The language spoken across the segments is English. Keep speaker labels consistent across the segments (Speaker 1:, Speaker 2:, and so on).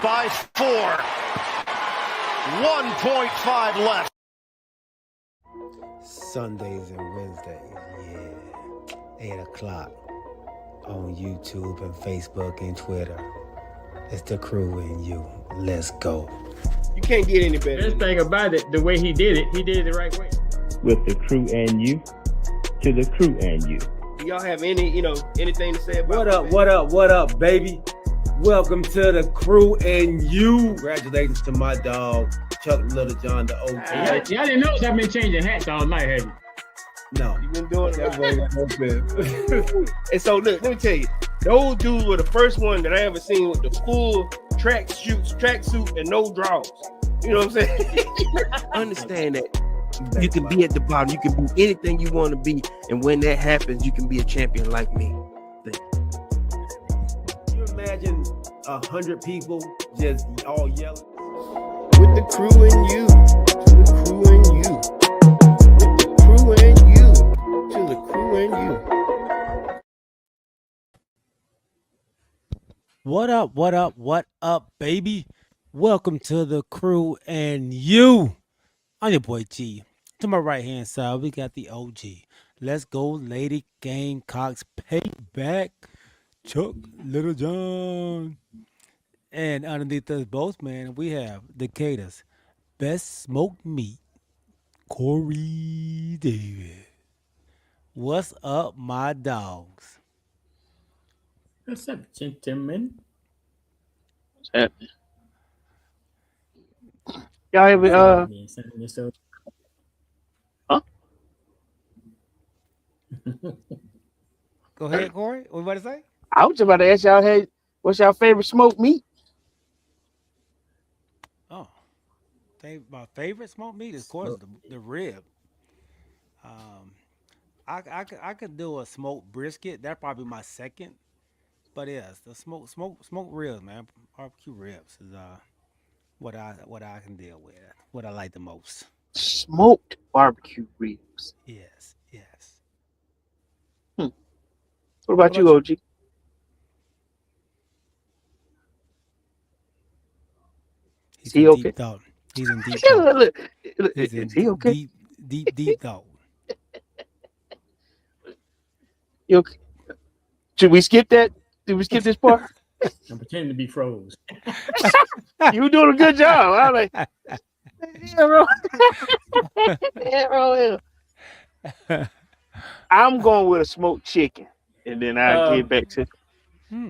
Speaker 1: by 4. 1.5 left.
Speaker 2: Sundays and Wednesdays, yeah. 8 o'clock on YouTube and Facebook and Twitter. It's the crew and you. Let's go.
Speaker 3: You can't get any better.
Speaker 4: Best thing about it, the way he did it the right way.
Speaker 5: With the crew and you, to the crew and you.
Speaker 3: Do y'all have anything to say about
Speaker 2: What up, baby? Welcome to the crew and you. Congratulations to my dog, Chuck Little John, the OG.
Speaker 4: Y'all didn't notice I've been changing hats all night, have you?
Speaker 2: No.
Speaker 3: You've been doing
Speaker 2: That boy got no sense.
Speaker 3: And so look, let me tell you, those dudes were the first one that I ever seen with the full tracksuit and no drawers. You know what I'm saying?
Speaker 6: Understand that you can be at the bottom, you can be anything you want to be, and when that happens, you can be a champion like me.
Speaker 2: Can you imagine 100 people just all yelling?
Speaker 3: With the crew and you, to the crew and you. With the crew and you, to the crew and you.
Speaker 2: What up, baby? Welcome to the crew and you. I'm your boy G. To my right hand side, we got the OG. Let's go, Lady Gamecocks. Payback. Chuck Little John. And underneath us both, man, we have Decatur's best smoked meat, Corey David. What's up, my dogs?
Speaker 4: What's up, gentlemen?
Speaker 7: What's happening? Y'all ever huh?
Speaker 2: Go ahead, Corey. What you about to say?
Speaker 7: I was about to ask y'all, hey, what's your favorite smoked meat?
Speaker 2: Oh, my favorite smoked meat is, of course, the rib. I could do a smoked brisket. That'd probably be my second. But yes, the smoked ribs, man. Barbecue ribs is what I can deal with. What I like the most.
Speaker 7: Smoked barbecue ribs.
Speaker 2: Yes.
Speaker 7: What about you, OG?
Speaker 2: He's
Speaker 7: he
Speaker 2: in
Speaker 7: okay?
Speaker 2: Deep thought. He's in deep thought.
Speaker 7: Look,
Speaker 2: He's in
Speaker 7: is he okay?
Speaker 2: Deep thought.
Speaker 7: You okay? Should we skip that? Did we skip this part?
Speaker 4: I'm pretending to be froze.
Speaker 7: You doing a good job. I'm like, yeah, bro. Yeah, bro. Yeah. I'm going with a smoked chicken, and then I'll get back to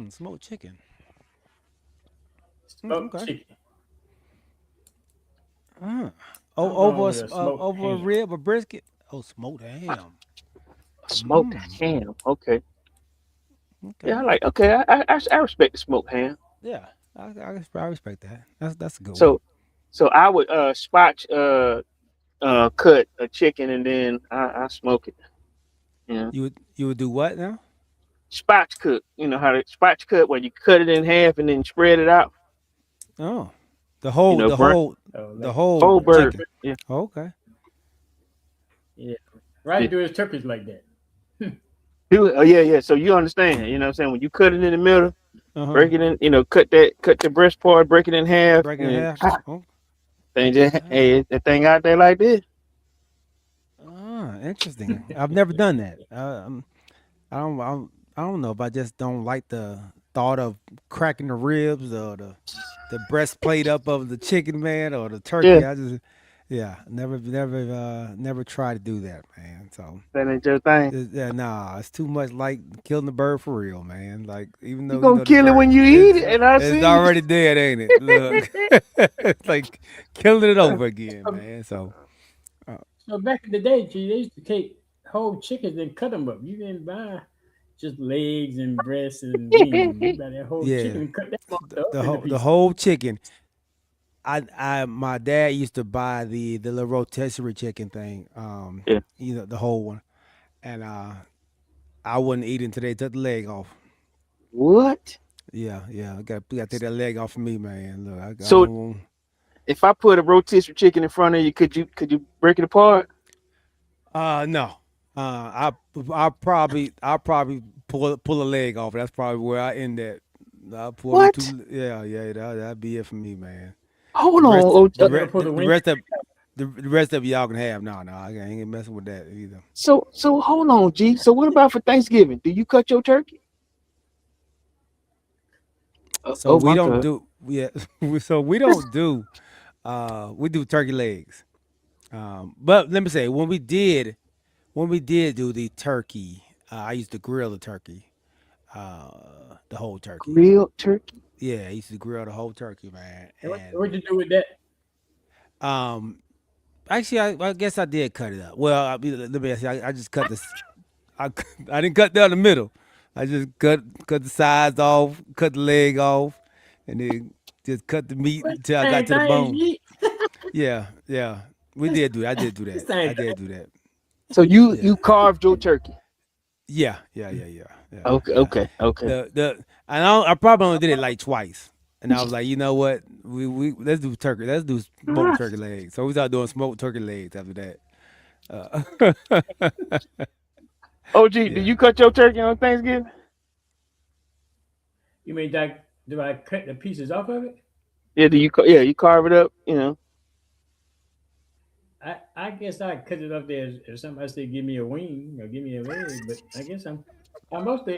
Speaker 2: Smoked chicken.
Speaker 4: Smoked
Speaker 2: Okay.
Speaker 4: chicken.
Speaker 2: Over a rib or brisket? Oh, smoked ham.
Speaker 7: smoked ham. Okay. Yeah, I respect the smoked ham.
Speaker 2: Yeah, I respect that. That's a good one.
Speaker 7: So I would spatch cut a chicken and then I smoke it. Yeah.
Speaker 2: You would do what now?
Speaker 7: Spatch cut. You know how to spatch cut where you cut it in half and then spread it out.
Speaker 2: Oh, the whole
Speaker 7: Whole bird.
Speaker 2: chicken.
Speaker 7: Yeah.
Speaker 2: Okay.
Speaker 4: Yeah. Right, do his turkeys like that.
Speaker 7: Oh yeah. So you understand, you know what I'm saying? When you cut it in the middle, break it in, cut the breast part, break it in half.
Speaker 2: Break it in half. Oh.
Speaker 7: Hey, that thing out there like this.
Speaker 2: Interesting. I've never done that. I don't know if I just don't like the thought of cracking the ribs or the breastplate up of the chicken, man, or the turkey.
Speaker 7: Yeah.
Speaker 2: I never tried to do that, man. So
Speaker 7: That ain't your thing.
Speaker 2: nah, it's too much like killing the bird for real, man. Like even though
Speaker 7: You gonna kill it when you eat it, and I see
Speaker 2: it's already dead, ain't it? Look, it's like killing it over again, man. So
Speaker 4: back in the day, they used to take whole chickens and cut them up. You didn't buy just legs and breasts and wings. You buy that whole chicken and cut that up.
Speaker 2: The whole chicken. My dad used to buy the little rotisserie chicken thing, the whole one, and I wouldn't eat it until they took the leg off.
Speaker 7: What?
Speaker 2: Yeah, got to take that leg off of me, man. Look,
Speaker 7: if I put a rotisserie chicken in front of you, could you break it apart?
Speaker 2: No. I'll probably pull a leg off. That's probably where I end at. I pulled
Speaker 7: What?
Speaker 2: them 2. Yeah. That'd be it for me, man.
Speaker 7: Hold
Speaker 2: The
Speaker 7: on.
Speaker 2: rest,
Speaker 7: OG.
Speaker 2: the rest of the rest of y'all can have. No, I ain't messing with that either.
Speaker 7: So hold on, G. So what about for Thanksgiving? Do you cut your turkey?
Speaker 2: So
Speaker 7: Oh
Speaker 2: we
Speaker 7: my
Speaker 2: don't
Speaker 7: God.
Speaker 2: do so we don't do we do turkey legs. But let me say when we did do the turkey, I used to grill the turkey, the whole turkey.
Speaker 7: Grilled turkey.
Speaker 2: Yeah, I used to grill the whole turkey, man.
Speaker 4: And
Speaker 2: And
Speaker 4: what you do with that?
Speaker 2: um, actually, I guess I did cut it up. Well, let me ask you, I just cut this. I I didn't cut down the middle. I just cut the sides off, cut the leg off, and then just cut the meat
Speaker 4: What
Speaker 2: until I got
Speaker 4: same
Speaker 2: to the
Speaker 4: thing,
Speaker 2: bone.
Speaker 4: G?
Speaker 2: Yeah. We did do that. I did do
Speaker 4: The
Speaker 2: that.
Speaker 4: same
Speaker 2: I
Speaker 4: thing.
Speaker 2: did do that.
Speaker 7: So you
Speaker 2: Yeah.
Speaker 7: carved your turkey.
Speaker 2: Yeah.
Speaker 7: Okay,
Speaker 2: Yeah.
Speaker 7: okay, okay.
Speaker 2: I probably only did it like twice, and I was like, you know what, we let's do turkey, let's do smoked turkey legs. So we started doing smoked turkey legs after that.
Speaker 7: OG, do
Speaker 2: Yeah.
Speaker 7: you cut your turkey on Thanksgiving?
Speaker 4: You mean that? Do I cut the pieces off of it?
Speaker 7: Yeah, yeah, you carve it up,
Speaker 4: I guess I cut it up there if somebody say give me a wing or give me a leg, but I guess I mostly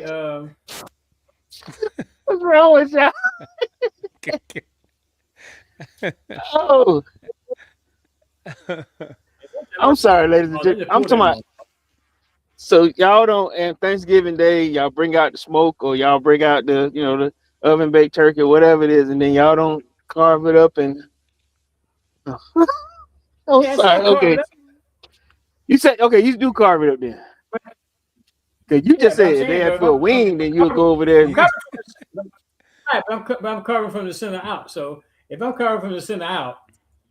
Speaker 7: What's wrong with y'all? Oh, I'm sorry, ladies and
Speaker 4: oh, they
Speaker 7: gentlemen.
Speaker 4: just
Speaker 7: I'm
Speaker 4: pull
Speaker 7: talking
Speaker 4: that
Speaker 7: about
Speaker 4: motherfucker.
Speaker 7: so y'all don't and Thanksgiving Day, y'all bring out the smoke or y'all bring out the oven baked turkey or whatever it is, and then y'all don't carve it up and I'm
Speaker 4: Yeah, I said
Speaker 7: sorry.
Speaker 4: carve it
Speaker 7: Okay.
Speaker 4: up.
Speaker 7: You said okay, you do carve it up then. Cause you
Speaker 4: Yeah,
Speaker 7: just
Speaker 4: but I'm
Speaker 7: said if they
Speaker 4: saying, but
Speaker 7: asked for a wing, then you'll go over there
Speaker 4: I'm
Speaker 7: and
Speaker 4: covering right, but I'm covering from the center out. So if I'm covering from the center out,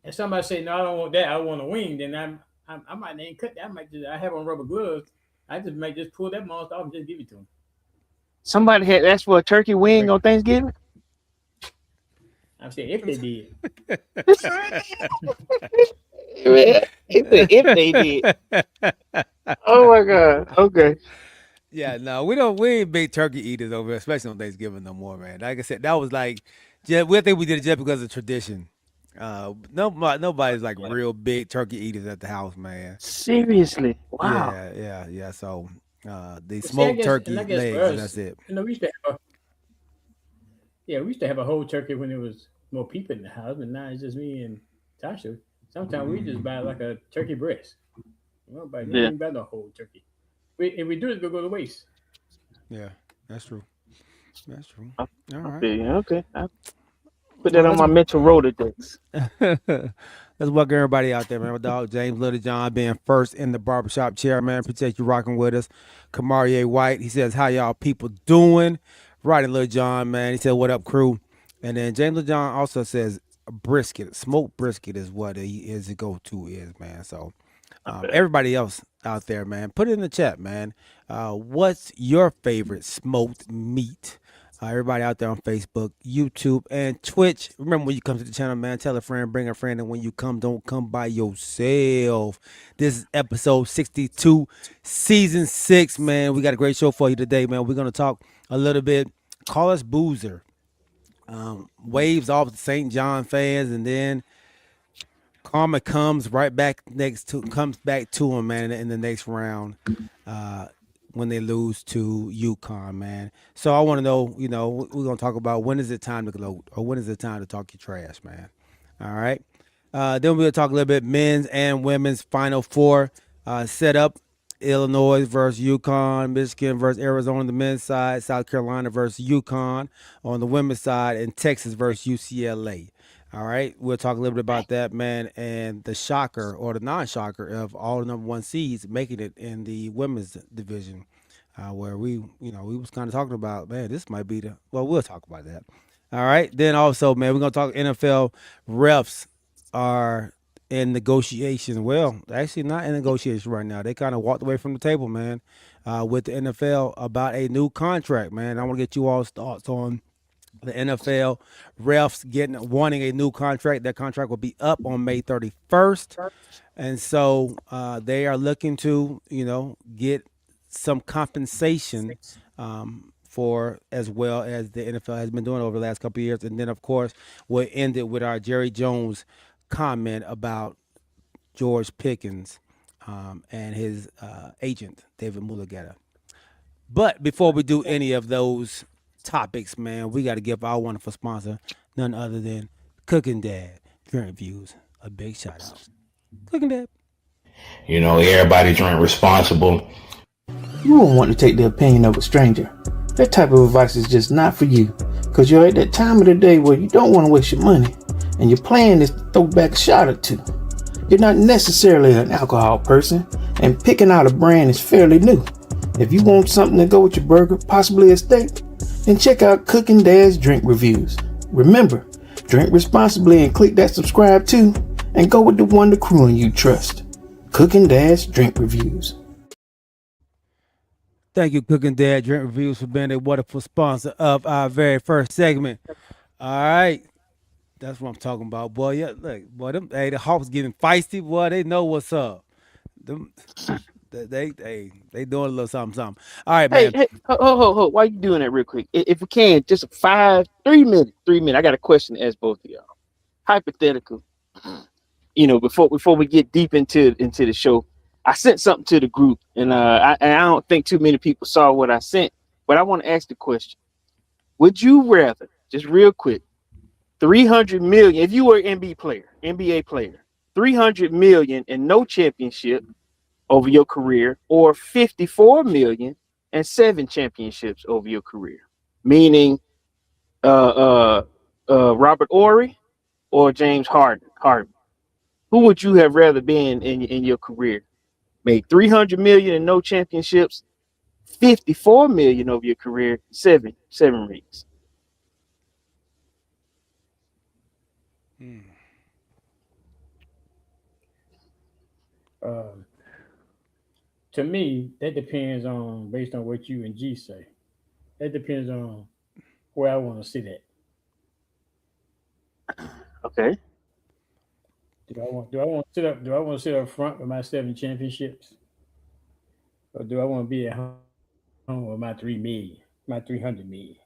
Speaker 4: and somebody say no, I don't want that, I want a wing, then I might ain't cut that. I might just I have on rubber gloves. I just might just pull that monster off and just give it to him.
Speaker 7: somebody had asked for a turkey wing on Thanksgiving.
Speaker 4: I'm saying if they did.
Speaker 7: Yeah, if they did. Oh my God. Okay.
Speaker 2: Yeah, no, we ain't big turkey eaters over here, especially on Thanksgiving no more, man. Like I said, that was like we think we did it just because of tradition. Nobody's like real big turkey eaters at the house, man.
Speaker 7: Seriously. Wow.
Speaker 2: Yeah. So the
Speaker 4: But see,
Speaker 2: smoked
Speaker 4: I
Speaker 2: turkey
Speaker 4: guess for
Speaker 2: legs, and
Speaker 4: us,
Speaker 2: that's it.
Speaker 4: we used to have we used to have a whole turkey when there was more people in the house, but now it's just me and Tasha. Sometimes we just buy like a turkey breast. We don't
Speaker 7: Yeah.
Speaker 4: even buy no whole turkey. If we do it, it'll go to waste.
Speaker 2: Yeah, that's true. That's true.
Speaker 7: I
Speaker 2: All
Speaker 7: I
Speaker 2: right.
Speaker 7: feel you. Okay. I put
Speaker 2: All
Speaker 7: that
Speaker 2: right,
Speaker 7: on my mental Rolodex.
Speaker 2: let's welcome everybody out there, man. My dog James Little John being first in the barbershop chair, man. Appreciate you rocking with us. Kamarie White, he says, how y'all people doing? Right, Little John, man. He said, what up, crew? And then James Little John also says, brisket, smoked brisket is what he is to go to is, man. So everybody else out there, man, put it in the chat, man. What's your favorite smoked meat? Everybody out there on Facebook, YouTube, and Twitch. Remember when you come to the channel, man, tell a friend, bring a friend, and when you come, don't come by yourself. This is episode 62, season 6, man. We got a great show for you today, man. We're going to talk a little bit. Call us Boozer. Waves off the St. John fans, and then karma comes back to him, man, in the next round. When they lose to Uconn, man. So I want to know, we're going to talk about when is it time to gloat or when is it time to talk your trash, man. All right. Then we'll talk a little bit men's and women's Final Four setup. Illinois versus Uconn, Michigan versus Arizona on the men's side, South Carolina versus Uconn on the women's side, and Texas versus UCLA. All right, we'll talk a little bit about that, man, and the shocker or the non-shocker of all the number one seeds making it in the women's division, where we was kind of talking about, man, this might be we'll talk about that. All right, then also, man, we're gonna talk NFL refs are in negotiations. Well, actually not in negotiations right now. They kind of walked away from the table, man, with the NFL about a new contract, man. I want to get you all's thoughts on the NFL refs wanting a new contract. That contract will be up on May 31st. And so they are looking to, get some compensation for, as well as the NFL has been doing over the last couple of years. And then, of course, we'll end it with our Jerry Jones comment about George Pickens and his agent, David Mulugeta. But before we do any of those topics, man, we got to give our wonderful sponsor, none other than Cooking Dad Drink Reviews, a big shout out. Cooking Dad.
Speaker 8: You know, everybody drink responsible.
Speaker 9: You won't want to take the opinion of a stranger. That type of advice is just not for you, because you're at that time of the day where you don't want to waste your money, and your plan is to throw back a shot or two. You're not necessarily an alcohol person, and picking out a brand is fairly new. If you want something to go with your burger, possibly a steak, then check out Cooking Dad's Drink Reviews. Remember, drink responsibly and click that subscribe too, and go with the one the crew and you trust. Cooking Dad's Drink Reviews.
Speaker 2: Thank you, Cooking Dad Drink Reviews, for being a wonderful sponsor of our very first segment. All right. That's what I'm talking about, boy. Yeah, look, boy, the Hawks getting feisty, boy. They know what's up. They doing a little something. All right, man.
Speaker 7: Hey, hold. Why you doing that real quick? If we can, just 3 minutes. I got a question to ask both of y'all. Hypothetical. You know, before we get deep into the show, I sent something to the group, and I don't think too many people saw what I sent, but I want to ask the question: would you rather, just real quick, 300 million if you were an NBA player, 300 million and no championship over your career, or 54 million and 7 championships over your career? Meaning, Robert Ory or James Harden. Who would you have rather been in your career? Made 300 million and no championships, 54 million over your career, seven rings.
Speaker 4: To me, that depends on based on what you and G say. That depends on where I want to sit at.
Speaker 7: Okay.
Speaker 4: Do I want to sit up front with my 7 championships, or do I want to be at home with my 300 million?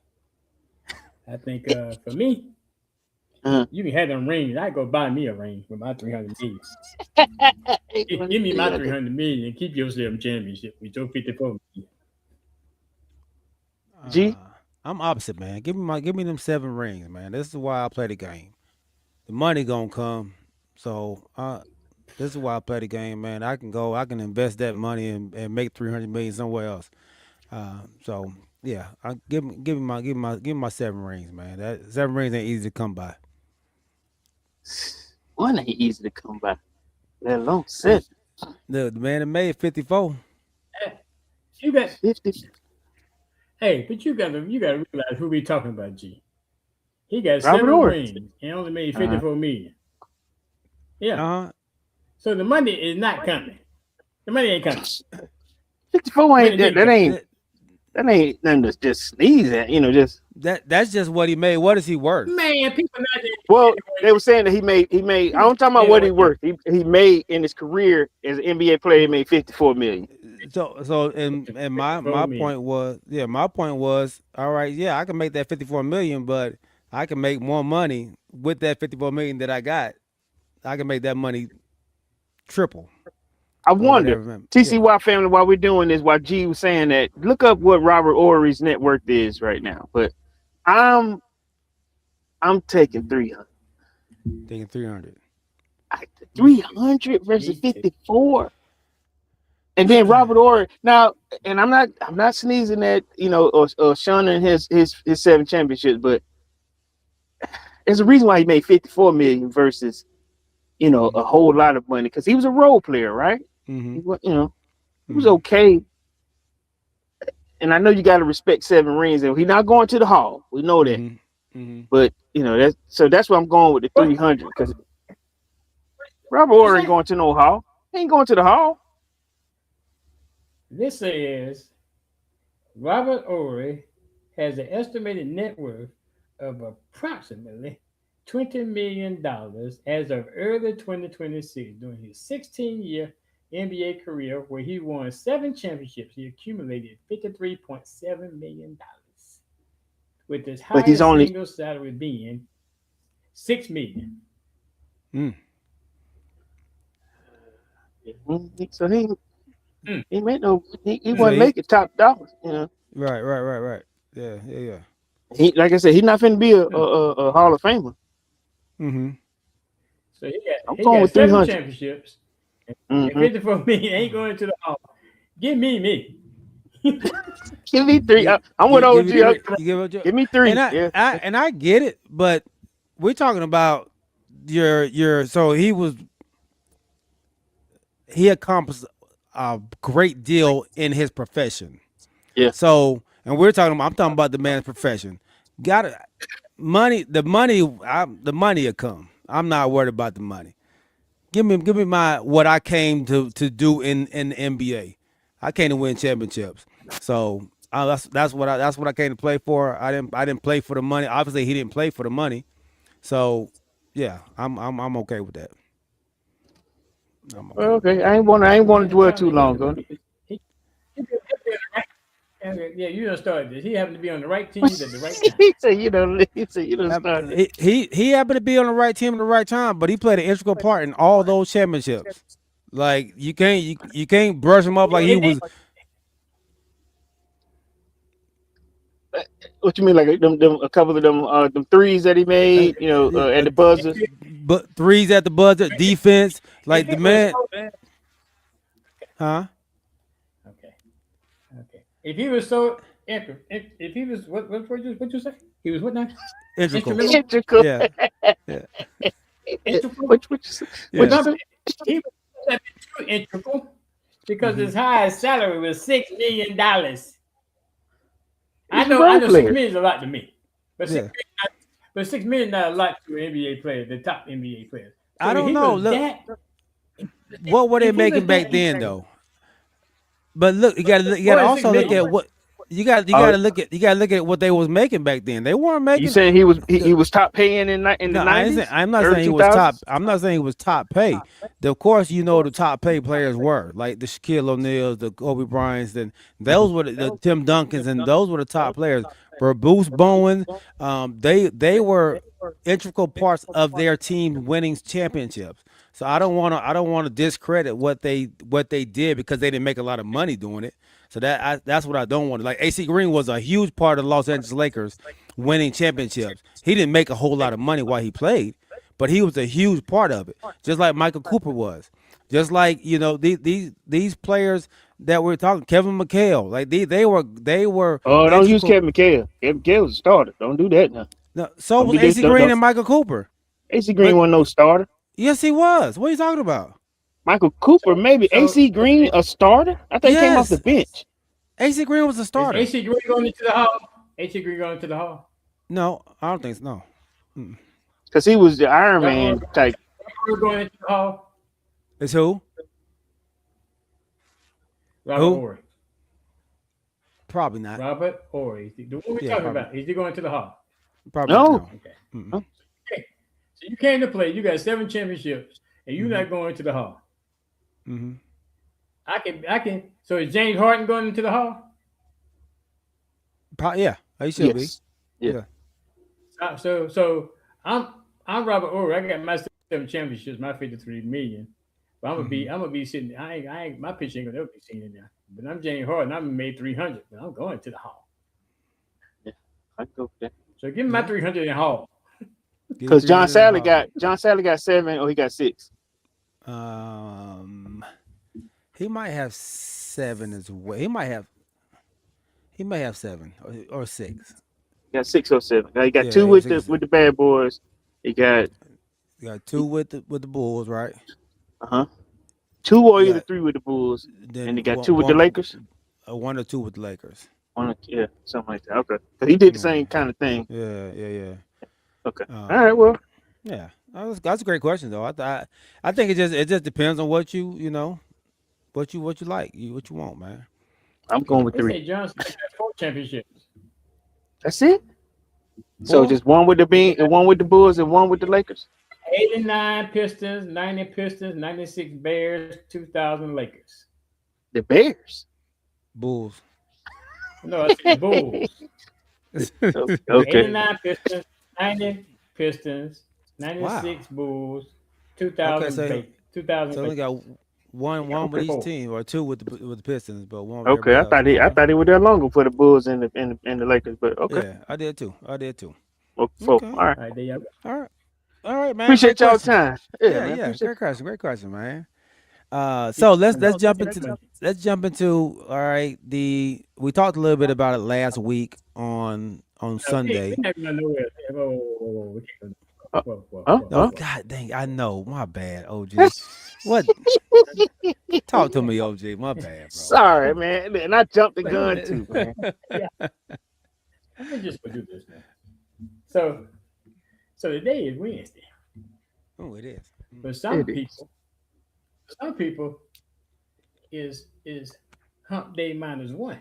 Speaker 4: I think for me, you can have them rings. I go buy me a ring with my 300 million. Give me my 300 million and keep your 7 championships with your 54 million.
Speaker 7: G?
Speaker 2: I'm opposite, man. Give me them 7 rings, man. This is why I play the game. The money gonna come. So this is why I play the game, man. I can invest that money and make 300 million somewhere else. So yeah, I give me my 7 rings, man. That 7 rings ain't easy to come by.
Speaker 7: One ain't easy to come by, let alone 7.
Speaker 2: The man that made 54.
Speaker 4: You got
Speaker 7: 50.
Speaker 4: Hey, but you gotta realize who we talking about, G. He got
Speaker 7: Robert
Speaker 4: 7
Speaker 7: Ory.
Speaker 4: rings and only made 54 million. Yeah.
Speaker 2: Uh-huh.
Speaker 4: So the money is not coming. The money ain't coming.
Speaker 7: 54 ain't that ain't nothing to just sneeze at, you know, just
Speaker 2: that's just what he made. What is he worth?
Speaker 4: Man, people not there.
Speaker 7: well, they were saying that he made I don't talk about what he worth. He made in his career as an NBA player, he made 54 million.
Speaker 2: So and my point was, all right, yeah, I can make that 54 million, but I can make more money with that 54 million that I got. I can make that money triple.
Speaker 7: I wonder, TCY family, while we're doing this, while G was saying that, look up what Robert Ory's net worth is right now. But I'm taking 300.
Speaker 2: Taking 300.
Speaker 7: 300 versus 54. And then Robert Ory now, and I'm not sneezing at, you know, or shunning his 7 championships, but there's a reason why he made 54 million versus, you know, a whole lot of money, because he was a role player, right?
Speaker 2: Mm-hmm.
Speaker 7: He was okay. And I know you got to respect 7 rings, and he's not going to the Hall. We know that.
Speaker 2: Mm-hmm.
Speaker 7: But you know that's why I'm going with the 300, because Robert Ory ain't going to no Hall. He ain't going to the Hall.
Speaker 4: This says Robert Ory has an estimated net worth of approximately $20 million as of early 2026 during his 16-year NBA career, where he won 7 championships. He accumulated $53.7 million. with his
Speaker 7: But he's
Speaker 4: highest
Speaker 7: only-
Speaker 4: single salary being $6 million.
Speaker 7: So he made no. He
Speaker 2: So
Speaker 7: wasn't making top dollars. You know.
Speaker 2: Right. Yeah.
Speaker 7: He, like I said, he's not finna be a Hall of Famer.
Speaker 2: Mm-hmm.
Speaker 4: So he
Speaker 7: I'm
Speaker 4: got
Speaker 7: going with
Speaker 4: 7
Speaker 7: 300.
Speaker 4: championships.
Speaker 7: Mhm.
Speaker 4: And 54 million ain't going to the Hall. Give me.
Speaker 7: Give me 3. I'm with OG. Give me 3.
Speaker 2: And I get it, but we're talking about your. So he accomplished a great deal in his profession.
Speaker 7: Yeah.
Speaker 2: So, and I'm talking about the man's profession. Got it. The money will come. I'm not worried about the money. Give me what I came to do in the NBA. I came to win championships. So that's what I came to play for. I didn't play for the money. Obviously, he didn't play for the money. So yeah, I'm okay with that.
Speaker 7: Okay, I ain't want to dwell too long on it.
Speaker 4: Yeah, you done started this. He happened to be on the right team at the right time.
Speaker 7: He said you done started.
Speaker 2: He happened to be on the right team at the right time, but he played an integral part in all those championships. Like you can't brush him up like he was.
Speaker 7: What you mean, like them a couple of them threes that he made, at the buzzer?
Speaker 2: But threes at the buzzer, defense, like the man. Huh?
Speaker 4: Okay. If he was so if he was what you say? He was what now?
Speaker 7: Integral.
Speaker 2: Yeah.
Speaker 4: Integral.
Speaker 7: What you say?
Speaker 4: He was too integral because his highest salary was $6 million. I know $6 million is a lot to me, but $6 million not a lot to an NBA player, the top NBA players. So
Speaker 2: I don't know. Look, what were they making back then, though? But look, you gotta also look at what you gotta look at what they was making back then. They weren't making.
Speaker 7: You saying he was top paying in the 90s?
Speaker 2: I'm not saying he was top. I'm not saying he was top pay. Of course, the top pay players were like the Shaquille O'Neals, the Kobe Bryants, and those were the Tim Duncans, and those were the top players. For Bruce Bowen, they were integral parts of their team winning championships. So I don't want to discredit what they did because they didn't make a lot of money doing it. So that's what I don't want. Like AC Green was a huge part of the Los Angeles Lakers winning championships. He didn't make a whole lot of money while he played, but he was a huge part of it. Just like Michael Cooper was. Just like these players that we're talking, Kevin McHale, like they were.
Speaker 7: Oh, don't use Kevin McHale. Kevin McHale was a starter. Don't do that now.
Speaker 2: No, so was AC Green and Michael Cooper.
Speaker 7: AC Green wasn't no starter.
Speaker 2: Yes, he was. What are you talking about?
Speaker 7: Michael Cooper, maybe. AC Green, a starter? I think he came off the bench.
Speaker 2: AC Green was a starter.
Speaker 4: AC Green going into the Hall? AC Green going into the Hall?
Speaker 2: No, I don't think so. No.
Speaker 7: Because he was the Iron Man type.
Speaker 4: Going into the Hall?
Speaker 2: It's who?
Speaker 4: Robert Horry.
Speaker 2: Probably not.
Speaker 4: Robert Horry. The one we're talking about. Is he going to the Hall?
Speaker 2: Probably
Speaker 7: no.
Speaker 2: No.
Speaker 4: Okay. So you came to play. You got 7 championships, and you're not going to the Hall.
Speaker 2: Mm-hmm.
Speaker 4: I can. So is James Harden going into the Hall?
Speaker 2: Yeah, he should be.
Speaker 7: Yeah.
Speaker 4: So I'm Robert Horry. I got my 7 championships, my $53 million. But I'm gonna be sitting. I ain't my pitch ain't gonna ever be seen in there. But I'm James Harden. I'm made 300. But I'm going to the Hall.
Speaker 7: Yeah, I go with that.
Speaker 4: So give me my 300 in the Hall.
Speaker 7: Because John Sally got 7 or he got 6.
Speaker 2: He might have 7 as well. He might have 7 or 6.
Speaker 7: He got 6 or 7. Now he got 2 with the Bad Boys. He got
Speaker 2: 2 with the Bulls, right?
Speaker 7: 2 or either 3 with the Bulls, and he got 2 with the Lakers.
Speaker 2: 1 or 2 with the Lakers.
Speaker 7: Yeah, something like that. Okay, because he did the same kind of thing.
Speaker 2: Yeah.
Speaker 7: Okay. All right. Well.
Speaker 2: Yeah, that's a great question though. I think it just depends on what you what you like, what you want, man.
Speaker 7: I'm going with 3.
Speaker 4: Say Johnson got 4 championships.
Speaker 7: That's it. So just 1 with the 1 with the Bulls, and 1 with the Lakers.
Speaker 4: 89 Pistons, 90 Pistons, 96 Bears, 2000 Lakers.
Speaker 7: The Bears.
Speaker 2: Bulls.
Speaker 4: No, I said Bulls.
Speaker 7: Okay.
Speaker 4: 89 Pistons, 90 Pistons, 96 Bulls, 2000
Speaker 2: so
Speaker 4: Bacon, 2000
Speaker 2: so only got
Speaker 4: Lakers.
Speaker 2: one with each
Speaker 4: 4.
Speaker 2: team, or two with the Pistons, but one with
Speaker 7: Okay.
Speaker 2: everybody else.
Speaker 7: I thought he was there longer for the Bulls and the Lakers, but okay.
Speaker 2: Yeah, I did too.
Speaker 7: Okay. Four.
Speaker 2: Okay.
Speaker 7: All right.
Speaker 4: All right, there you go.
Speaker 2: All right, man.
Speaker 7: Appreciate
Speaker 2: Great
Speaker 7: y'all
Speaker 2: question.
Speaker 7: time. Yeah, man.
Speaker 2: Yeah.
Speaker 7: Appreciate
Speaker 2: Great question, man. So let's jump into all right. We talked a little bit about it last week on Sunday.
Speaker 4: We're not going nowhere. Whoa.
Speaker 2: Oh God dang! I know. My bad, OG. What? Talk to me, OG. My bad, bro.
Speaker 7: Sorry, man. And I jumped the gun too, man.
Speaker 4: Let me just do this now. So today is Wednesday.
Speaker 2: Oh, it is.
Speaker 4: But some people is hump day -1,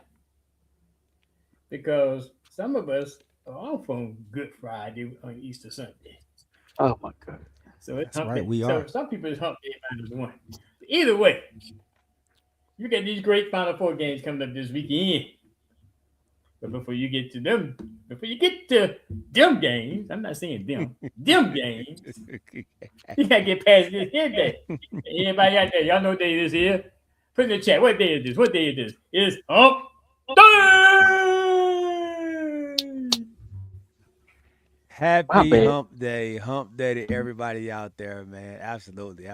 Speaker 4: because some of us are off on Good Friday on Easter Sunday.
Speaker 7: Oh my God.
Speaker 4: So it's
Speaker 2: That's
Speaker 4: hump
Speaker 2: right,
Speaker 4: day.
Speaker 2: we
Speaker 4: So
Speaker 2: are.
Speaker 4: some people is hump day -1. Either way, you got these great Final Four games coming up this weekend. But before you get to them games, I'm not saying them games, you gotta get past this here day. Anybody out there, y'all know what day this is? Put in the chat, what day is this? What day is this? It's hump day!
Speaker 2: Happy hump day to everybody out there, man. Absolutely.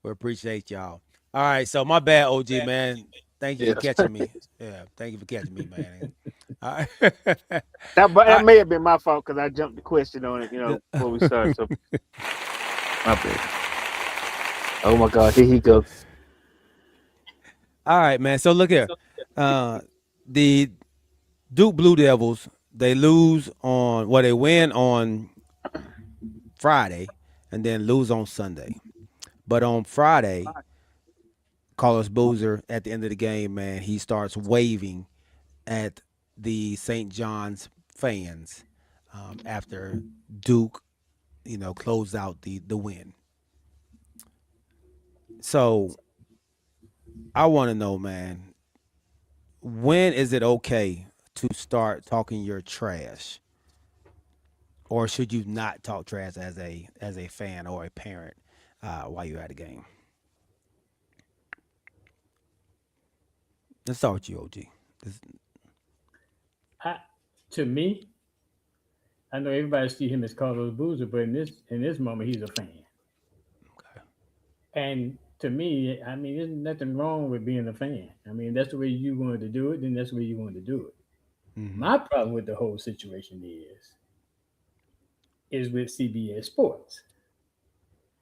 Speaker 2: We appreciate y'all. All right, so my bad, OG, man. Thank you for catching me. Yeah, thank you for catching me, man. All right.
Speaker 7: That may have been my fault because I jumped the question on it, before we started. So my bad. Oh my God, here he goes.
Speaker 2: All right, man. So look here. The Duke Blue Devils, they win on Friday and then lose on Sunday. But on Friday, Carlos Boozer, at the end of the game, man, he starts waving at the St. John's fans after Duke, closed out the win. So I want to know, man, when is it okay to start talking your trash? Or should you not talk trash as a fan or a parent while you're at a game? Let's start with you, OG.
Speaker 4: To me, I know everybody see him as Carlos Boozer, but in this moment, he's a fan.
Speaker 2: Okay.
Speaker 4: And to me, I mean, there's nothing wrong with being a fan. I mean, that's the way you wanted to do it, then that's the way you wanted to do it.
Speaker 2: Mm-hmm.
Speaker 4: My problem with the whole situation is with CBS Sports.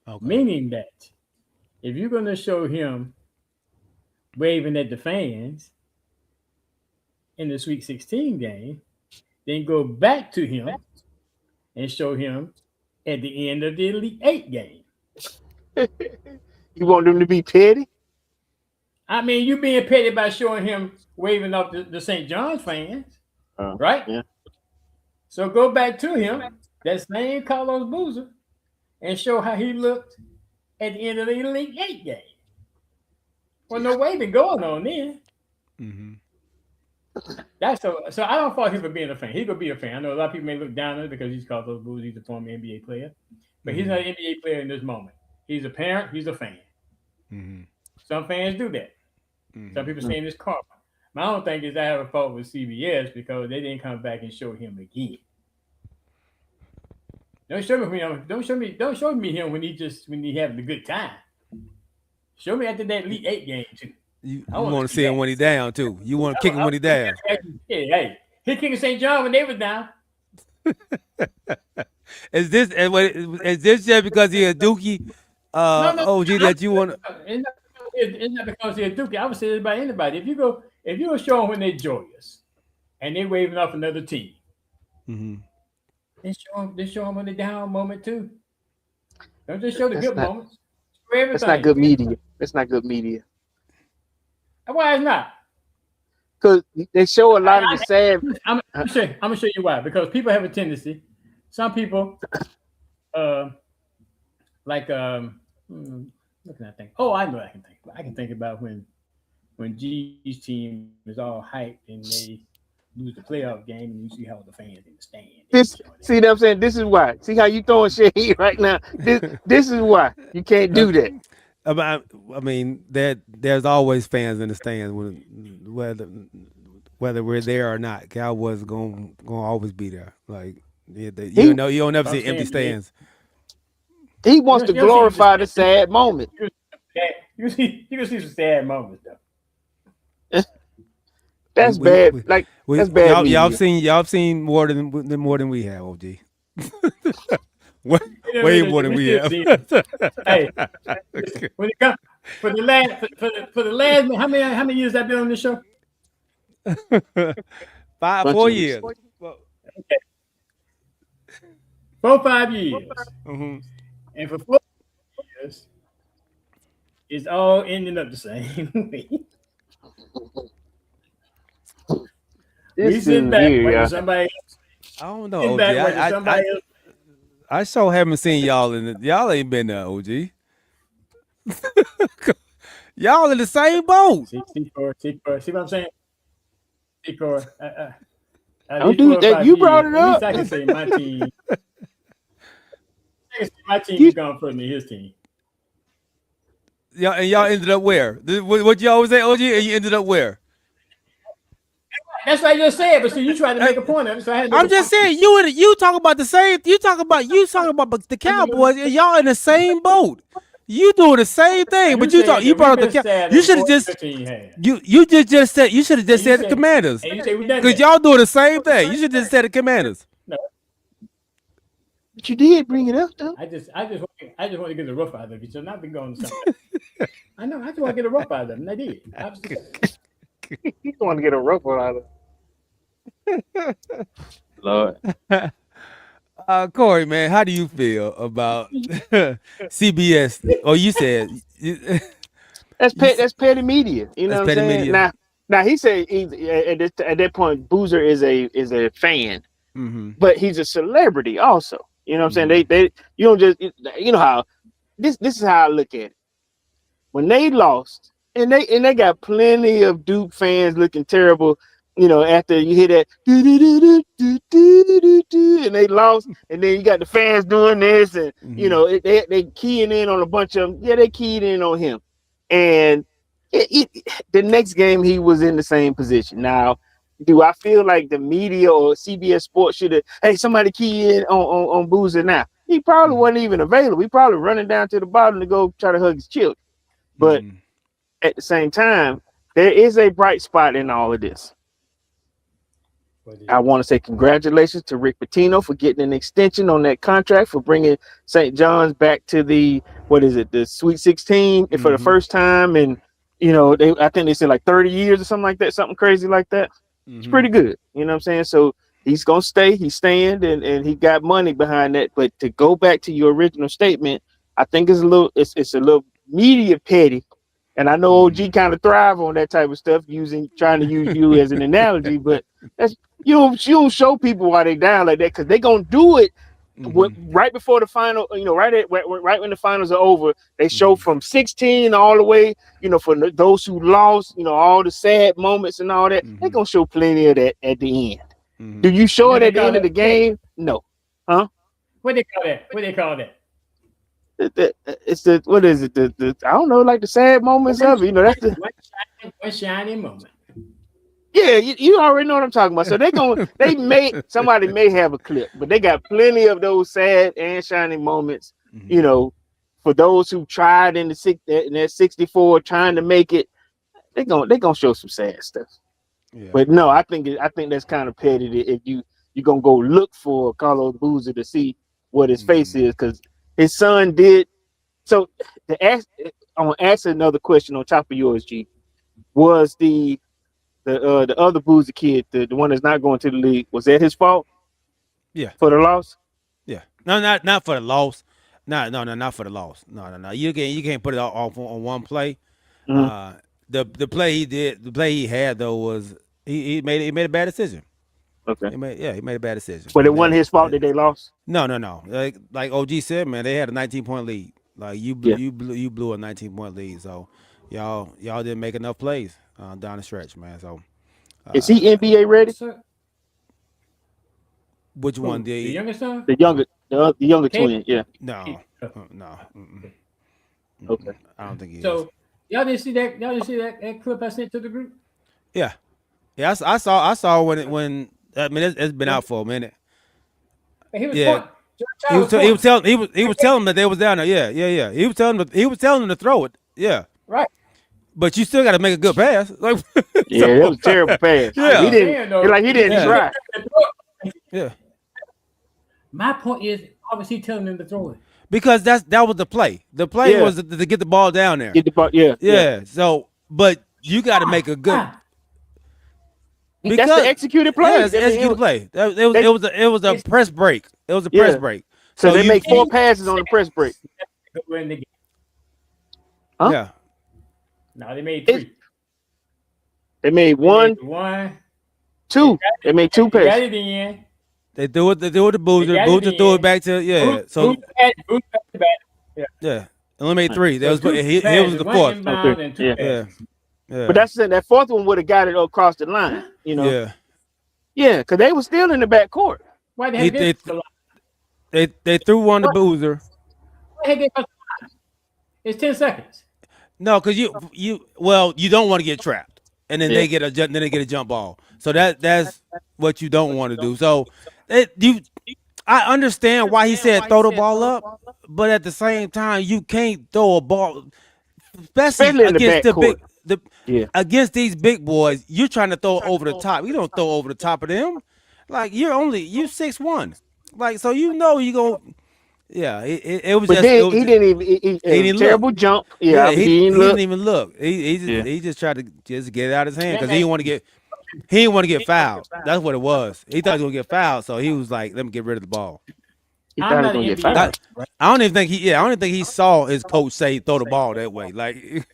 Speaker 2: Okay.
Speaker 4: Meaning that if you're going to show him waving at the fans in the Sweet 16 game, then go back to him and show him at the end of the Elite 8 game.
Speaker 7: You want them to be petty?
Speaker 4: I mean, you being petty by showing him waving off the St. John's fans, right?
Speaker 7: Yeah.
Speaker 4: So go back to him, that same Carlos Boozer, and show how he looked at the end of the Elite 8 game. Well, no waving going on then.
Speaker 2: Mm-hmm.
Speaker 4: So I don't fault him for being a fan. He could be a fan. I know a lot of people may look down on it because he's Carlos Boozer. He's a former NBA player, but he's not an NBA player in this moment. He's a parent. He's a fan.
Speaker 2: Mm-hmm.
Speaker 4: Some fans do that.
Speaker 2: Mm-hmm.
Speaker 4: Some people saying it's karma. My own thing is I have a fault with CBS because they didn't come back and show him again. Don't show me him when he having a good time. Show me after that Elite 8 game too.
Speaker 2: You want to see him when he's down too. You want to kick him when he's down.
Speaker 4: Hey, he kicking St. John when they was down.
Speaker 2: Is this just because he's a Dookie? OG, that you want to?
Speaker 4: It's not because he's a Dookie. I would say this about anybody. If you show them when they're joyous and they're waving off another team,
Speaker 2: mm-hmm.
Speaker 4: then show them when they're down moment too. Don't just show the good moments.
Speaker 7: That's not good media. That's not good media.
Speaker 4: Why it's not?
Speaker 7: Because they show a lot of the sad.
Speaker 4: I'm gonna show you why. Because people have a tendency. Some people, what can I think? Oh, I know what I can think about when G's team is all hyped and lose the playoff game, and you see how the fans in the stand.
Speaker 7: See what I'm saying? This is why. See how you throwing shade right now? This is why you can't do that.
Speaker 2: I mean, there's always fans in the stands, whether we're there or not. Cowboys gonna always be there. Like you don't ever see empty stands.
Speaker 7: He wants to glorify the sad moment.
Speaker 4: You can see some sad moments though.
Speaker 7: That's bad. That's bad.
Speaker 2: Y'all seen more than we have, OG. way more than we have.
Speaker 4: Hey, when it comes for the last how many years have I been on this show?
Speaker 2: 4 years.
Speaker 4: Okay. 4-5 years.
Speaker 2: Mm-hmm.
Speaker 4: And for 4 years, it's all ending up the same way. We sit back waiting somebody else.
Speaker 2: I don't know, OG. I sure haven't seen y'all y'all ain't been there, OG. Y'all in the same boat.
Speaker 4: See what I'm saying?
Speaker 7: Don't do that. You brought it up.
Speaker 4: At least I can say my team. My team is going further than his team.
Speaker 2: Y'all ended up where? What you always say, OG? And you ended up where?
Speaker 4: That's what I just said, but see, you tried to make a point of it. So
Speaker 2: I'm just saying, you talk about the same. You talking about the Cowboys, and y'all in the same boat. You doing the same thing, but you brought up the Cowboys. You should have just you should have just said the Commanders, because y'all doing the same thing. You should have just said the Commanders.
Speaker 4: No.
Speaker 7: But you did bring it up, though.
Speaker 4: I just want to get the rough out of it. So not be going to something. I know. I just want to get a rough out of them. And I did.
Speaker 7: You want to get a rough one out of it. Lord.
Speaker 2: Corey, man, how do you feel about CBS? Oh, you said
Speaker 7: that's petty media. You know what I'm saying? Media. Now he said at that point, Boozer is a fan, but he's a celebrity also. You know what I'm saying? They you don't just how this is how I look at it. When they lost, and they got plenty of Duke fans looking terrible. After you hear that, and they lost, and then you got the fans doing this, and they keying in on a bunch of them. Yeah, they keyed in on him, and the next game he was in the same position. Now, do I feel like the media or CBS Sports should have? Hey, somebody key in on Boozer now. He probably wasn't even available. He probably running down to the bottom to go try to hug his children. But at the same time, there is a bright spot in all of this. I want to say congratulations to Rick Pitino for getting an extension on that contract, for bringing St. John's back to the Sweet 16 for the first time. And, I think they said like 30 years or something like that, something crazy like that. It's pretty good. You know what I'm saying? So he's going to stay. He's staying, and he got money behind that. But to go back to your original statement, I think it's a little media petty. And I know OG kind of thrive on that type of stuff, trying to use you as an analogy, but that's you don't show people why they down like that, because they gonna do it right before the final. Right when the finals are over, they show from 16 all the way. For those who lost, all the sad moments and all that. They gonna show plenty of that at the end. Do you show it at the end of the game? No, huh?
Speaker 4: What they call that?
Speaker 7: It's what is it? I don't know, like the sad moments of it. That's the
Speaker 4: one shiny moment.
Speaker 7: Yeah, you already know what I'm talking about. So somebody may have a clip, but they got plenty of those sad and shining moments. For those who tried in that 64 trying to make it, they gonna show some sad stuff. Yeah. But no, I think that's kind of petty if you're gonna go look for Carlos Boozer to see what his face is, because his son did. So I'm gonna ask another question on top of yours, G. Was the other Boozer kid, the one that's not going to the league, was that his fault?
Speaker 2: Yeah.
Speaker 7: For the loss?
Speaker 2: Yeah. No, not for the loss. No, not for the loss. No. You can't put it all on one play. The play he had though was he made a bad decision.
Speaker 7: Okay.
Speaker 2: He made a bad decision.
Speaker 7: But it wasn't his fault that they lost?
Speaker 2: No. Like OG said, man, they had a 19-point lead. Like you blew a 19-point lead. So y'all didn't make enough plays down the stretch, man. So
Speaker 7: Is he NBA ready?
Speaker 2: Which one?
Speaker 4: The youngest son?
Speaker 7: The younger
Speaker 4: Kate?
Speaker 7: twin. Yeah.
Speaker 2: No. No.
Speaker 7: Okay.
Speaker 2: I don't think he is.
Speaker 4: So y'all didn't see that? Y'all didn't see that clip I sent to the group?
Speaker 2: Yeah. I saw when I mean it's been out for a minute.
Speaker 4: He was
Speaker 2: Yeah. He was telling them that they was down there. Yeah. He was telling them to throw it. Yeah.
Speaker 4: Right.
Speaker 2: But you still got to make a good pass. Like,
Speaker 7: Yeah, that was a terrible pass.
Speaker 2: Yeah.
Speaker 7: He didn't try.
Speaker 2: Yeah.
Speaker 4: My point is, obviously telling them to throw it.
Speaker 2: Because that was the play. The play was to get the ball down there.
Speaker 7: Get the ball,
Speaker 2: yeah. So, but you got to make a good.
Speaker 7: Because that's the executed play.
Speaker 2: Yeah, it's the executed play. It was a press break. It was a press break.
Speaker 7: So they make 4 passes on the press break.
Speaker 2: Huh? Yeah.
Speaker 4: No, they made 3.
Speaker 7: They made 1, 2. They made 2 passes.
Speaker 4: Got it in.
Speaker 2: They threw it to Boozer. Boozer threw it back to So yeah, only made 3. That was he was the 4th.
Speaker 7: Okay. Yeah. But that's that 4th one would have got it across the line. You know. Yeah, because they were still in the back court.
Speaker 4: Why they
Speaker 2: threw one to Boozer.
Speaker 4: It's 10 seconds.
Speaker 2: No, because you don't want to get trapped, and then they get a jump ball. So that's what you don't want to do. So I understand why he said throw the ball up, but at the same time you can't throw a ball, especially against against these big boys. You're trying to throw over the top. You don't throw over the top of them. Like you 6'1", like so you gonna. Yeah, it was.
Speaker 7: But
Speaker 2: just.
Speaker 7: He didn't even. Terrible look. Jump. Yeah,
Speaker 2: he didn't even look. He just tried to just get it out of his hand because he didn't want to get. He didn't want to get fouled. That's what it was. He thought he was gonna get fouled, so he was like, "Let me get rid of the ball."
Speaker 7: He thought he was gonna get fouled.
Speaker 2: I don't even think I don't even think he saw his coach say throw the ball that way. Like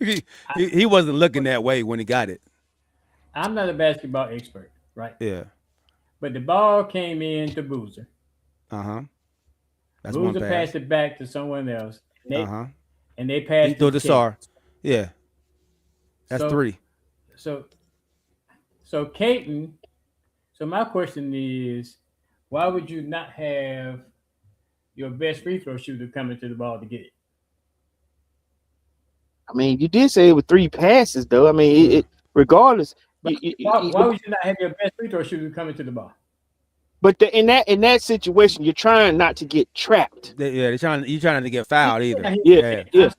Speaker 2: he wasn't looking that way when he got it.
Speaker 4: I'm not a basketball expert, right?
Speaker 2: Yeah.
Speaker 4: But the ball came in to Boozer.
Speaker 2: That's
Speaker 4: Boozer
Speaker 2: one
Speaker 4: passed it back to someone else. And they passed it
Speaker 2: to the Sar. Yeah. That's 3.
Speaker 4: So Caton, so my question is, why would you not have your best free throw shooter coming to the ball to get it?
Speaker 7: I mean, you did say it was 3 passes, though. I mean, regardless.
Speaker 4: Why would you not have your best free throw shooter coming to the ball?
Speaker 7: But in that situation, you're trying not to get trapped.
Speaker 2: You're trying not to get fouled either.
Speaker 7: Yeah.
Speaker 4: You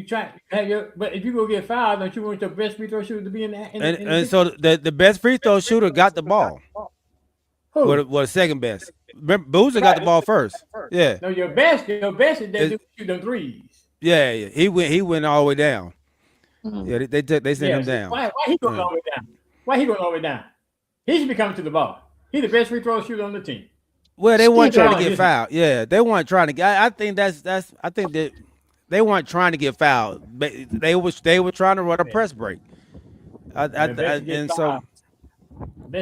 Speaker 4: try to have but if you go get fouled, don't you want your best free throw shooter to be in the
Speaker 2: so the best free throw shooter got the ball.
Speaker 4: Who?
Speaker 2: What the second best? Boozer got the ball first. Yeah.
Speaker 4: No, your best is that you shoot them threes.
Speaker 2: Yeah. He went all the way down.
Speaker 7: Mm-hmm.
Speaker 2: Yeah, they sent him down.
Speaker 4: Why he going all the way down? Why he going all the way down? He should be coming to the ball. He's the best free throw shooter on the team.
Speaker 2: Well, they weren't trying to get fouled. Yeah, they weren't trying to get. I think that they weren't trying to get fouled. They were trying to run a press break.
Speaker 4: Best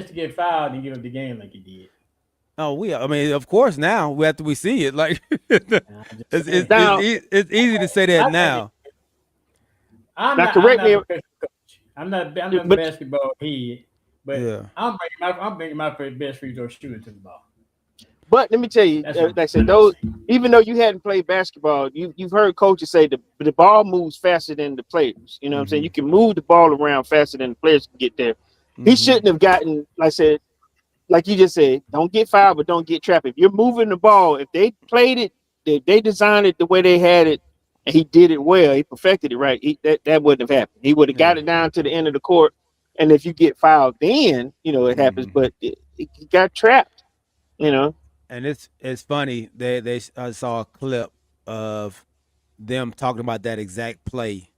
Speaker 4: to get fouled and give up the game like he did.
Speaker 2: Oh, I mean, of course. Now after we see it, like it's easy to say that now.
Speaker 4: I'm not a basketball head, but I'm bringing my best free throw shooter to the ball.
Speaker 7: But let me tell you, like I said, even though you hadn't played basketball, you've heard coaches say the ball moves faster than the players. You know what I'm saying? You can move the ball around faster than the players can get there. He shouldn't have gotten, like I said, like you just said, don't get fouled, but don't get trapped. If you're moving the ball, if they played it, if they designed it the way they had it, and he did it well, he perfected it right, that wouldn't have happened. He would have got it down to the end of the court, and if you get fouled, then, it happens, but he got trapped,
Speaker 2: And it's funny, they saw a clip of them talking about that exact play.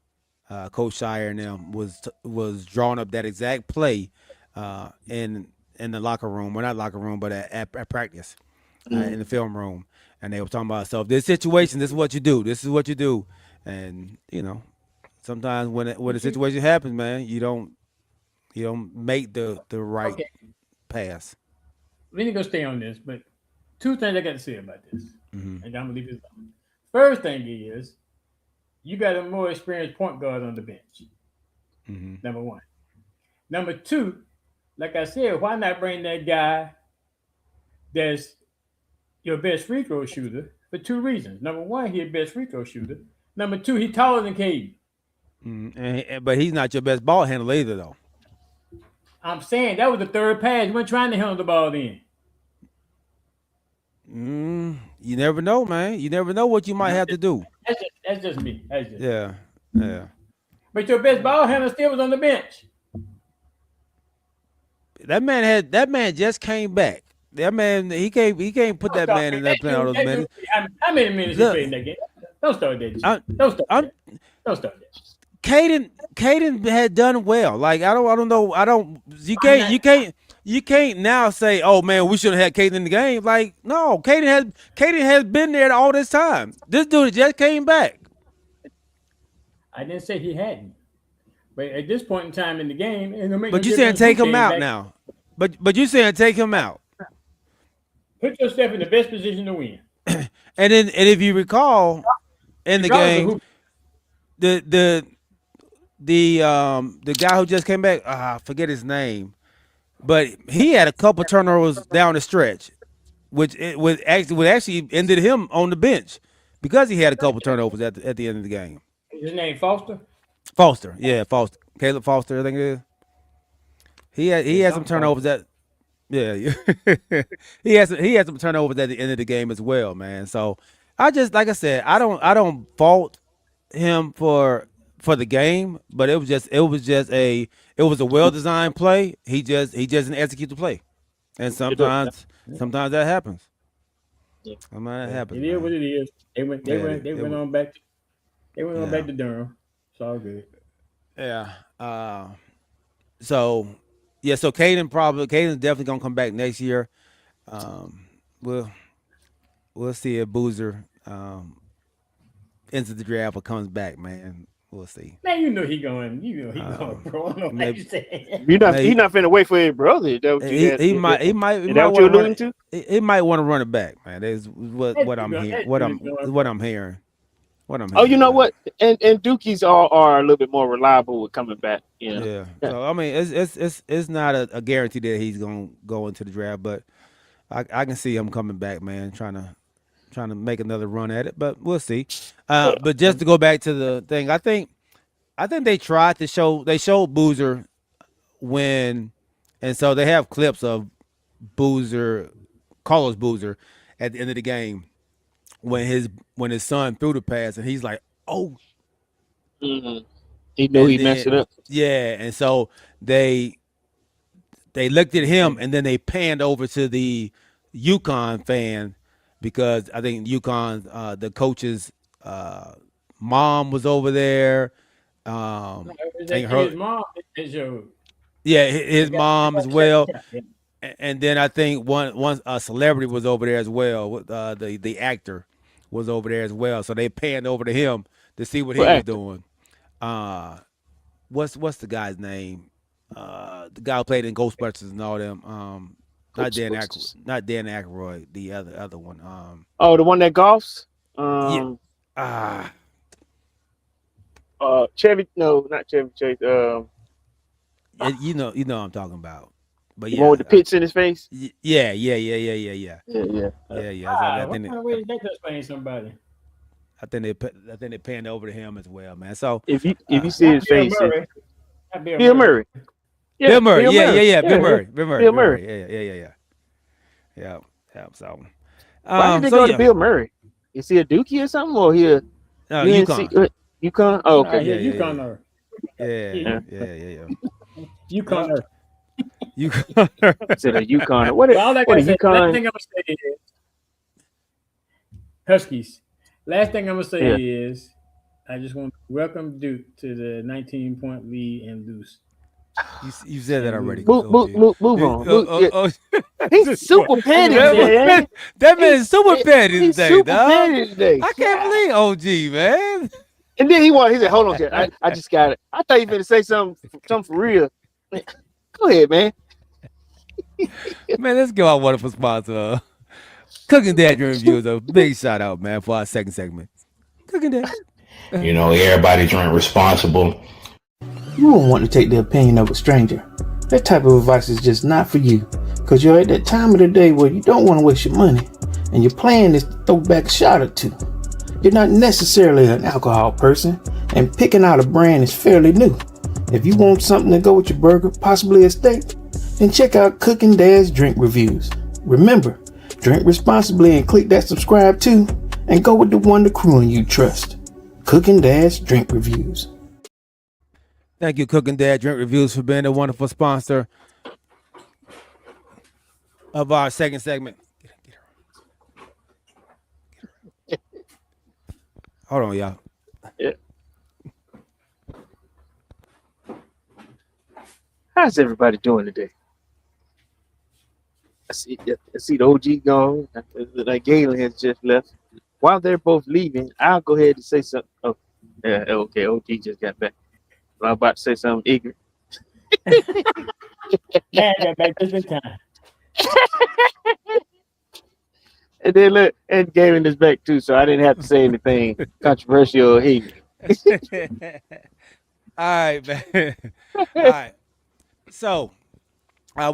Speaker 2: Coach Shire and them was drawing up that exact play in the locker room. Well, not locker room, but at practice in the film room. And they were talking about, so if this situation, this is what you do. This is what you do. And sometimes when the situation happens, man, you don't make the right pass.
Speaker 4: Let me go stay on this, but 2 things I got to say about this, and I'm gonna leave this alone. First thing is, you got a more experienced point guard on the bench. Number 1. Number 2, like I said, why not bring that guy that's your best free throw shooter for two reasons. Number one, he's your best free throw shooter. Number two, he's taller than Caden.
Speaker 2: But he's not your best ball handler either, though.
Speaker 4: I'm saying that was the third pass. You weren't trying to handle the ball then.
Speaker 2: You never know, man. You never know what you might have to do.
Speaker 4: That's just me.
Speaker 2: Yeah.
Speaker 4: But your best ball handler still was on the bench.
Speaker 2: That man just came back. That man, he can't put that man in that play all those minutes.
Speaker 4: How many minutes he played in that game? Don't start that. Don't start that.
Speaker 2: Caden had done well. Like I don't know. You can't now say, oh man, we should have had Caden in the game. Like, no, Caden has been there all this time. This dude just came back.
Speaker 4: I didn't say he hadn't. But at this point in time in the game,
Speaker 2: but you saying take him out now. But you saying take him out.
Speaker 4: Put yourself in the best position to win.
Speaker 2: And if you recall in the game, the guy who just came back, I forget his name, but he had a couple turnovers down the stretch, which actually ended him on the bench because he had a couple turnovers at the end of the game.
Speaker 4: His name Foster?
Speaker 2: Foster, yeah, Foster. Caleb Foster, I think it is. He had some turnovers at he had some turnovers at the end of the game as well, man. So I just, like I said, I don't fault him for the game, but it was a well designed play. He just didn't execute the play, and sometimes that happens.
Speaker 4: Yeah.
Speaker 2: Sometimes that happens.
Speaker 4: It is what it is. They went on back to Durham. It's all good.
Speaker 2: Yeah. So Caden's definitely gonna come back next year. We'll see if Boozer enters the draft or comes back, man. We'll see.
Speaker 4: Man, you know he going, bro.
Speaker 7: He's not finna wait for his brother.
Speaker 2: He might want to run it back, man. That's what I'm hearing. What I'm hearing.
Speaker 7: Oh, you know what? And Dookies are a little bit more reliable with coming back.
Speaker 2: Yeah. So I mean, it's not a guarantee that he's gonna go into the draft, but I can see him coming back, man, trying to make another run at it. But we'll see. But just to go back to the thing, I think they tried to showed Boozer when, and so they have clips of Carlos Boozer at the end of the game when his son threw the pass and he's like, oh.
Speaker 7: Mm-hmm. He knew he messed it up.
Speaker 2: Yeah, and so they looked at him and then they panned over to the Uconn fan because I think Uconn, the coach's mom was over there.
Speaker 4: His mom is
Speaker 2: his mom as well. And then I think one a celebrity was over there as well. The actor was over there as well. So they panned over to him to see what he was doing. What's the guy's name? The guy who played in Ghostbusters and all them. Not Dan Aykroyd. The other one.
Speaker 7: The one that golfs. Chevy? No, not Chevy Chase.
Speaker 2: You know what I'm talking about. But
Speaker 7: the one with the pits in his face.
Speaker 2: Yeah. I think they panned over to him as well, man. So
Speaker 7: if you see his face, Bill Murray.
Speaker 2: Bill Murray. Yeah. Bill Murray. Yeah. So
Speaker 7: why did they go to Bill Murray? Is he a Dookie or something, or he a
Speaker 2: UConn?
Speaker 7: UConn? Oh, okay.
Speaker 4: UConn.
Speaker 2: Yeah.
Speaker 4: UConn.
Speaker 7: UConn. Said a UConn. What a UConn?
Speaker 4: Last thing I'm gonna say is Huskies. Last thing I'm gonna say is I just want to welcome Duke to the 19-point lead and lose.
Speaker 2: You said that already.
Speaker 7: Move on. He's super petty, man.
Speaker 2: That man is super petty
Speaker 7: he's
Speaker 2: today,
Speaker 7: super
Speaker 2: dog.
Speaker 7: petty today.
Speaker 2: I can't believe OG, man.
Speaker 7: And then he said, hold on, Jeff. I just got it. I thought you were going to say something for real. Go ahead, man.
Speaker 2: Man, let's go our wonderful sponsor. Cooking Dad Reviews. A big shout out, man, for our second segment. Cooking Dad.
Speaker 8: You know, everybody drink responsible.
Speaker 9: You won't want to take the opinion of a stranger. That type of advice is just not for you, because you're at that time of the day where you don't want to waste your money, and your plan is to throw back a shot or two. You're not necessarily an alcohol person, and picking out a brand is fairly new. If you want something to go with your burger, possibly a steak, then check out Cooking Dad's Drink Reviews. Remember, drink responsibly and click that subscribe too, and go with the one the crew and you trust. Cooking Dad's Drink Reviews.
Speaker 2: Thank you, Cooking Dad Drink Reviews, for being a wonderful sponsor of our second segment. Hold on, y'all.
Speaker 7: Yeah. How's everybody doing today? I see the OG gone. Like Galen has just left. While they're both leaving, I'll go ahead and say something. Oh, yeah, okay. OG just got back. I'm about to say something ignorant.
Speaker 4: Yeah, I got back just in time.
Speaker 7: And then look, and Galen is back too, so I didn't have to say anything controversial or ignorant.
Speaker 2: All right, man. All right. So,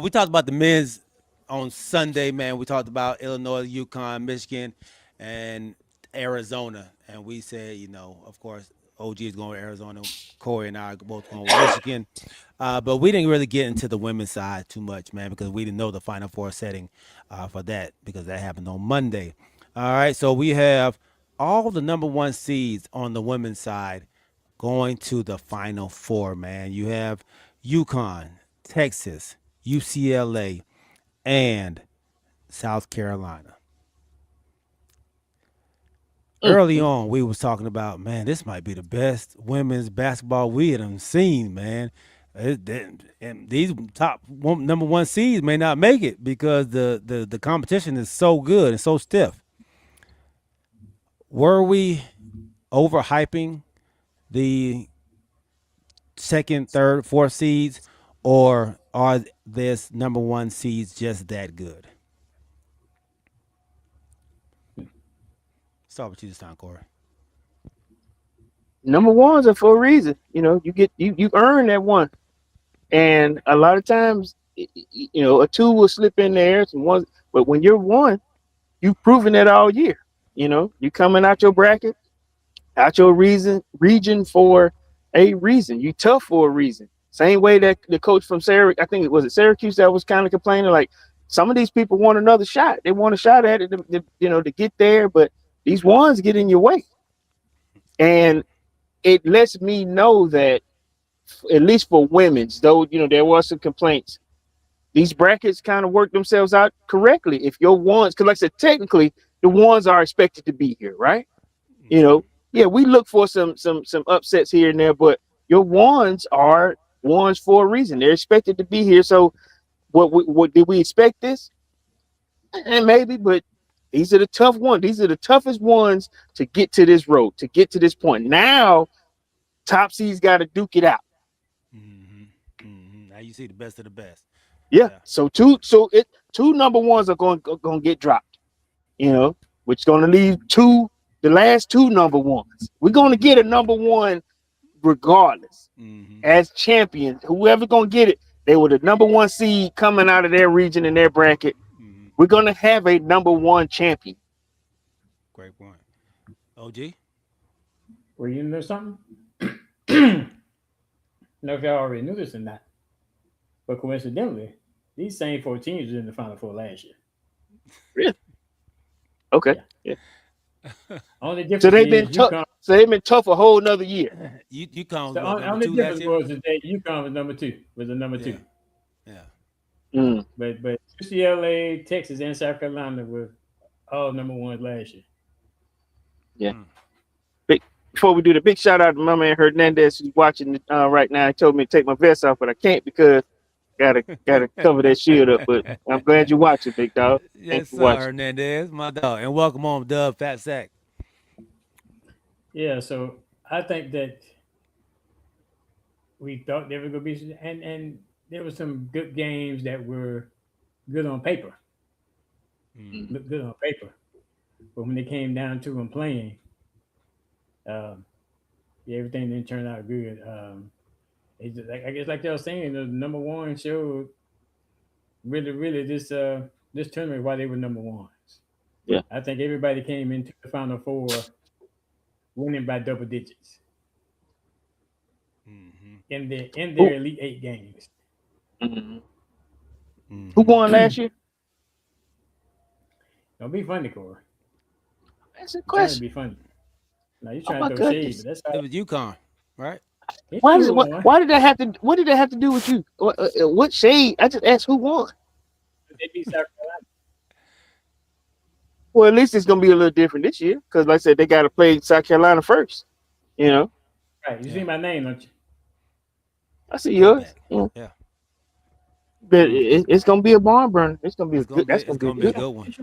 Speaker 2: we talked about the men's on Sunday, man. We talked about Illinois, Uconn, Michigan, and Arizona. And we said, of course, OG is going with Arizona. Corey and I are both going with Michigan. But we didn't really get into the women's side too much, man, because we didn't know the Final Four setting for that, because that happened on Monday. All right, so we have all the number one seeds on the women's side going to the Final Four, man. You have UConn, Texas, UCLA, and South Carolina. Early on, we was talking about, man, this might be the best women's basketball we had seen, man. And these number one seeds may not make it because the competition is so good and so stiff. Were we overhyping the second, third, fourth seeds, or are this number one seeds just that good? Start with you this time, Corey.
Speaker 7: Number ones are for a reason. You earn that one, and a lot of times, a two will slip in there. Some ones, but when you're one, you've proven that all year. You coming out your bracket, out your region for a reason. You tough for a reason. Same way that the coach from Syracuse, I think it was Syracuse, that was kind of complaining, like, some of these people want another shot. They want a shot at it, to get there, but these ones get in your way. And it lets me know that, at least for women's, though, there was some complaints, these brackets kind of work themselves out correctly. If your ones, because like I said, technically the ones are expected to be here, right? Yeah, we look for some upsets here and there, but your ones are ones for a reason. They're expected to be here. So what did we expect this? And maybe, but these are the tough ones. These are the toughest ones to get to this road, to get to this point. Now, top seeds got to duke it out.
Speaker 2: Now you see the best of the best.
Speaker 7: Yeah. So two number ones are going to get dropped. Which is going to leave the last two number ones. We're going to get a number one regardless. As champions, whoever going to get it, they were the number one seed coming out of their region and their bracket. We're going to have a number one champion.
Speaker 2: Great point. OG?
Speaker 4: Were you know something? I don't know if y'all already knew this or not, but coincidentally, these same 4 teams were in the Final Four last year.
Speaker 7: Really? Okay. Yeah.
Speaker 4: Only difference
Speaker 7: So they've been tough. So they've been tough a whole nother year.
Speaker 2: UConn was
Speaker 4: the only difference was that UConn was number two. Was the number two.
Speaker 2: Yeah.
Speaker 4: But UCLA, Texas, and South Carolina were all number ones last year.
Speaker 7: Yeah. Before we do the big shout out to my man Hernandez, who's watching right now. He told me to take my vest off, but I can't because gotta cover that shield up. But I'm glad you're watching, big dog.
Speaker 2: Yes, sir, Hernandez, my dog, and welcome home, Dub Fat Sack.
Speaker 4: Yeah, so I think that we thought there were going to be, and there were some good games that were good on paper. Looked good on paper. But when it came down to them playing, everything didn't turn out good. It's just like I guess like y'all saying, the number one showed really this tournament why they were number ones.
Speaker 7: Yeah.
Speaker 4: I think everybody came into the Final Four winning by double digits in their Elite Eight games.
Speaker 7: Who won last year?
Speaker 4: Don't be funny, Corey.
Speaker 7: That's a
Speaker 4: You're trying to
Speaker 7: question.
Speaker 4: be funny. Now you're
Speaker 7: Oh
Speaker 4: trying
Speaker 7: my
Speaker 4: to throw shade,
Speaker 7: goodness.
Speaker 4: but that's
Speaker 2: It
Speaker 4: all
Speaker 2: was UConn, right?
Speaker 4: right.
Speaker 7: Why did that have to? What did that have to do with you? What shade? I just asked who won.
Speaker 4: They beat South Carolina.
Speaker 7: Well, at least it's gonna be a little different this year because, like I said, they got to play South Carolina first. You know,
Speaker 4: Right. You see my name, don't you?
Speaker 7: I see yours.
Speaker 2: Throwback. Yeah.
Speaker 7: But it's gonna be a barn burner. It's gonna be
Speaker 2: It's
Speaker 7: a good. That's
Speaker 2: it's
Speaker 7: gonna be
Speaker 2: a
Speaker 7: good.
Speaker 2: good one.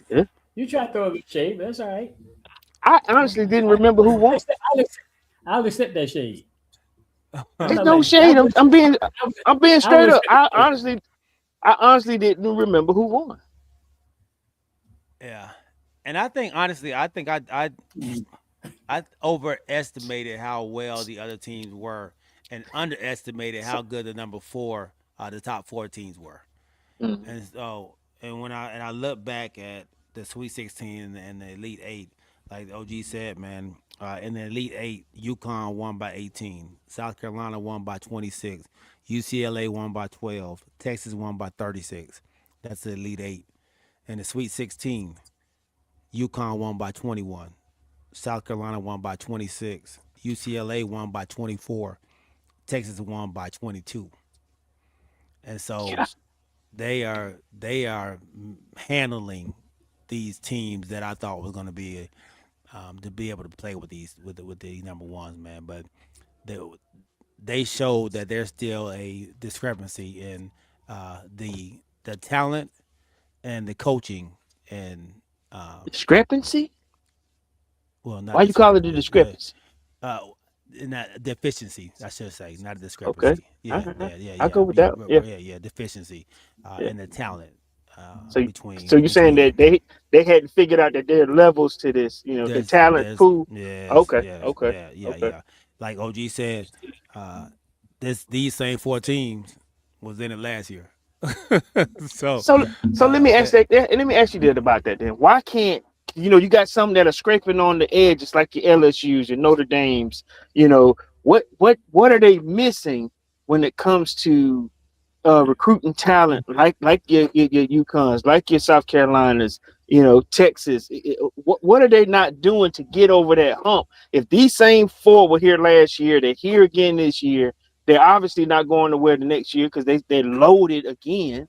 Speaker 7: Yeah.
Speaker 4: You try to throw a little shade, but that's all right.
Speaker 7: I honestly didn't remember who won.
Speaker 4: I'll accept that shade.
Speaker 7: There's no shade. I'm being straight up. I honestly didn't remember who won.
Speaker 2: Yeah. And I think honestly, I overestimated how well the other teams were and underestimated how good the the top four teams were. And so, and when I look back at the Sweet 16 and the Elite Eight, like OG said, man, in the Elite Eight, UConn won by 18, South Carolina won by 26, UCLA won by 12, Texas won by 36. That's the Elite Eight. In the Sweet 16, UConn won by 21, South Carolina won by 26, UCLA won by 24, Texas won by 22. And so they are handling these teams that I thought was going to be able to play with the number ones, man. But they showed that there's still a discrepancy in the talent and the coaching and
Speaker 7: Discrepancy?
Speaker 2: well, not
Speaker 7: Why you call it a discrepancy?
Speaker 2: Not deficiency, I should say, not a
Speaker 7: Okay.
Speaker 2: discrepancy. Yeah.
Speaker 7: I go with that. Yeah.
Speaker 2: Yeah, deficiency
Speaker 7: Yeah.
Speaker 2: in the talent
Speaker 7: So
Speaker 2: between.
Speaker 7: you're saying that they hadn't figured out that there are levels to this, the talent pool.
Speaker 2: Yes,
Speaker 7: Okay.
Speaker 2: yes,
Speaker 7: Okay.
Speaker 2: yeah.
Speaker 7: Okay.
Speaker 2: Like OG said, these same four teams was in it last year. so
Speaker 7: let me ask that. Let me ask you that about that. Then why can't you got some that are scraping on the edges like your LSU's, your Notre Dame's. What are they missing when it comes to recruiting talent like your UConns, like your South Carolinas, Texas? What are they not doing to get over that hump? If these same four were here last year, they're here again this year. They're obviously not going nowhere the next year because they're loaded again.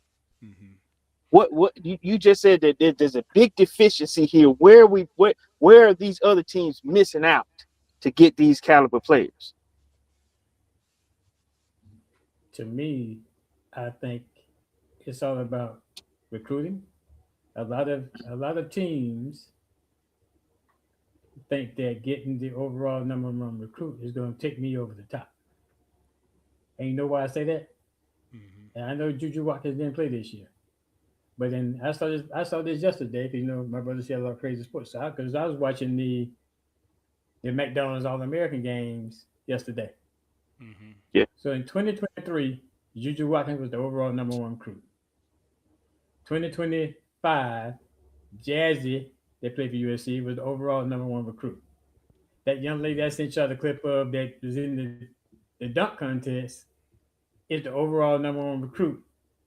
Speaker 7: What you just said that there's a big deficiency here. Where are these other teams missing out to get these caliber players?
Speaker 4: To me, I think it's all about recruiting. A lot of teams think that getting the overall number one recruit is going to take me over the top. And you know why I say that? And I know Juju Watkins didn't play this year. But then I saw this yesterday because my brother said a lot of crazy sports. Because I was watching the McDonald's All-American games yesterday.
Speaker 7: Yeah.
Speaker 4: So in 2023, Juju Watkins was the overall number one recruit. 2025, Jazzy, they played for USC, was the overall number one recruit. That young lady I sent y'all the clip of that was in the dunk contest is the overall number one recruit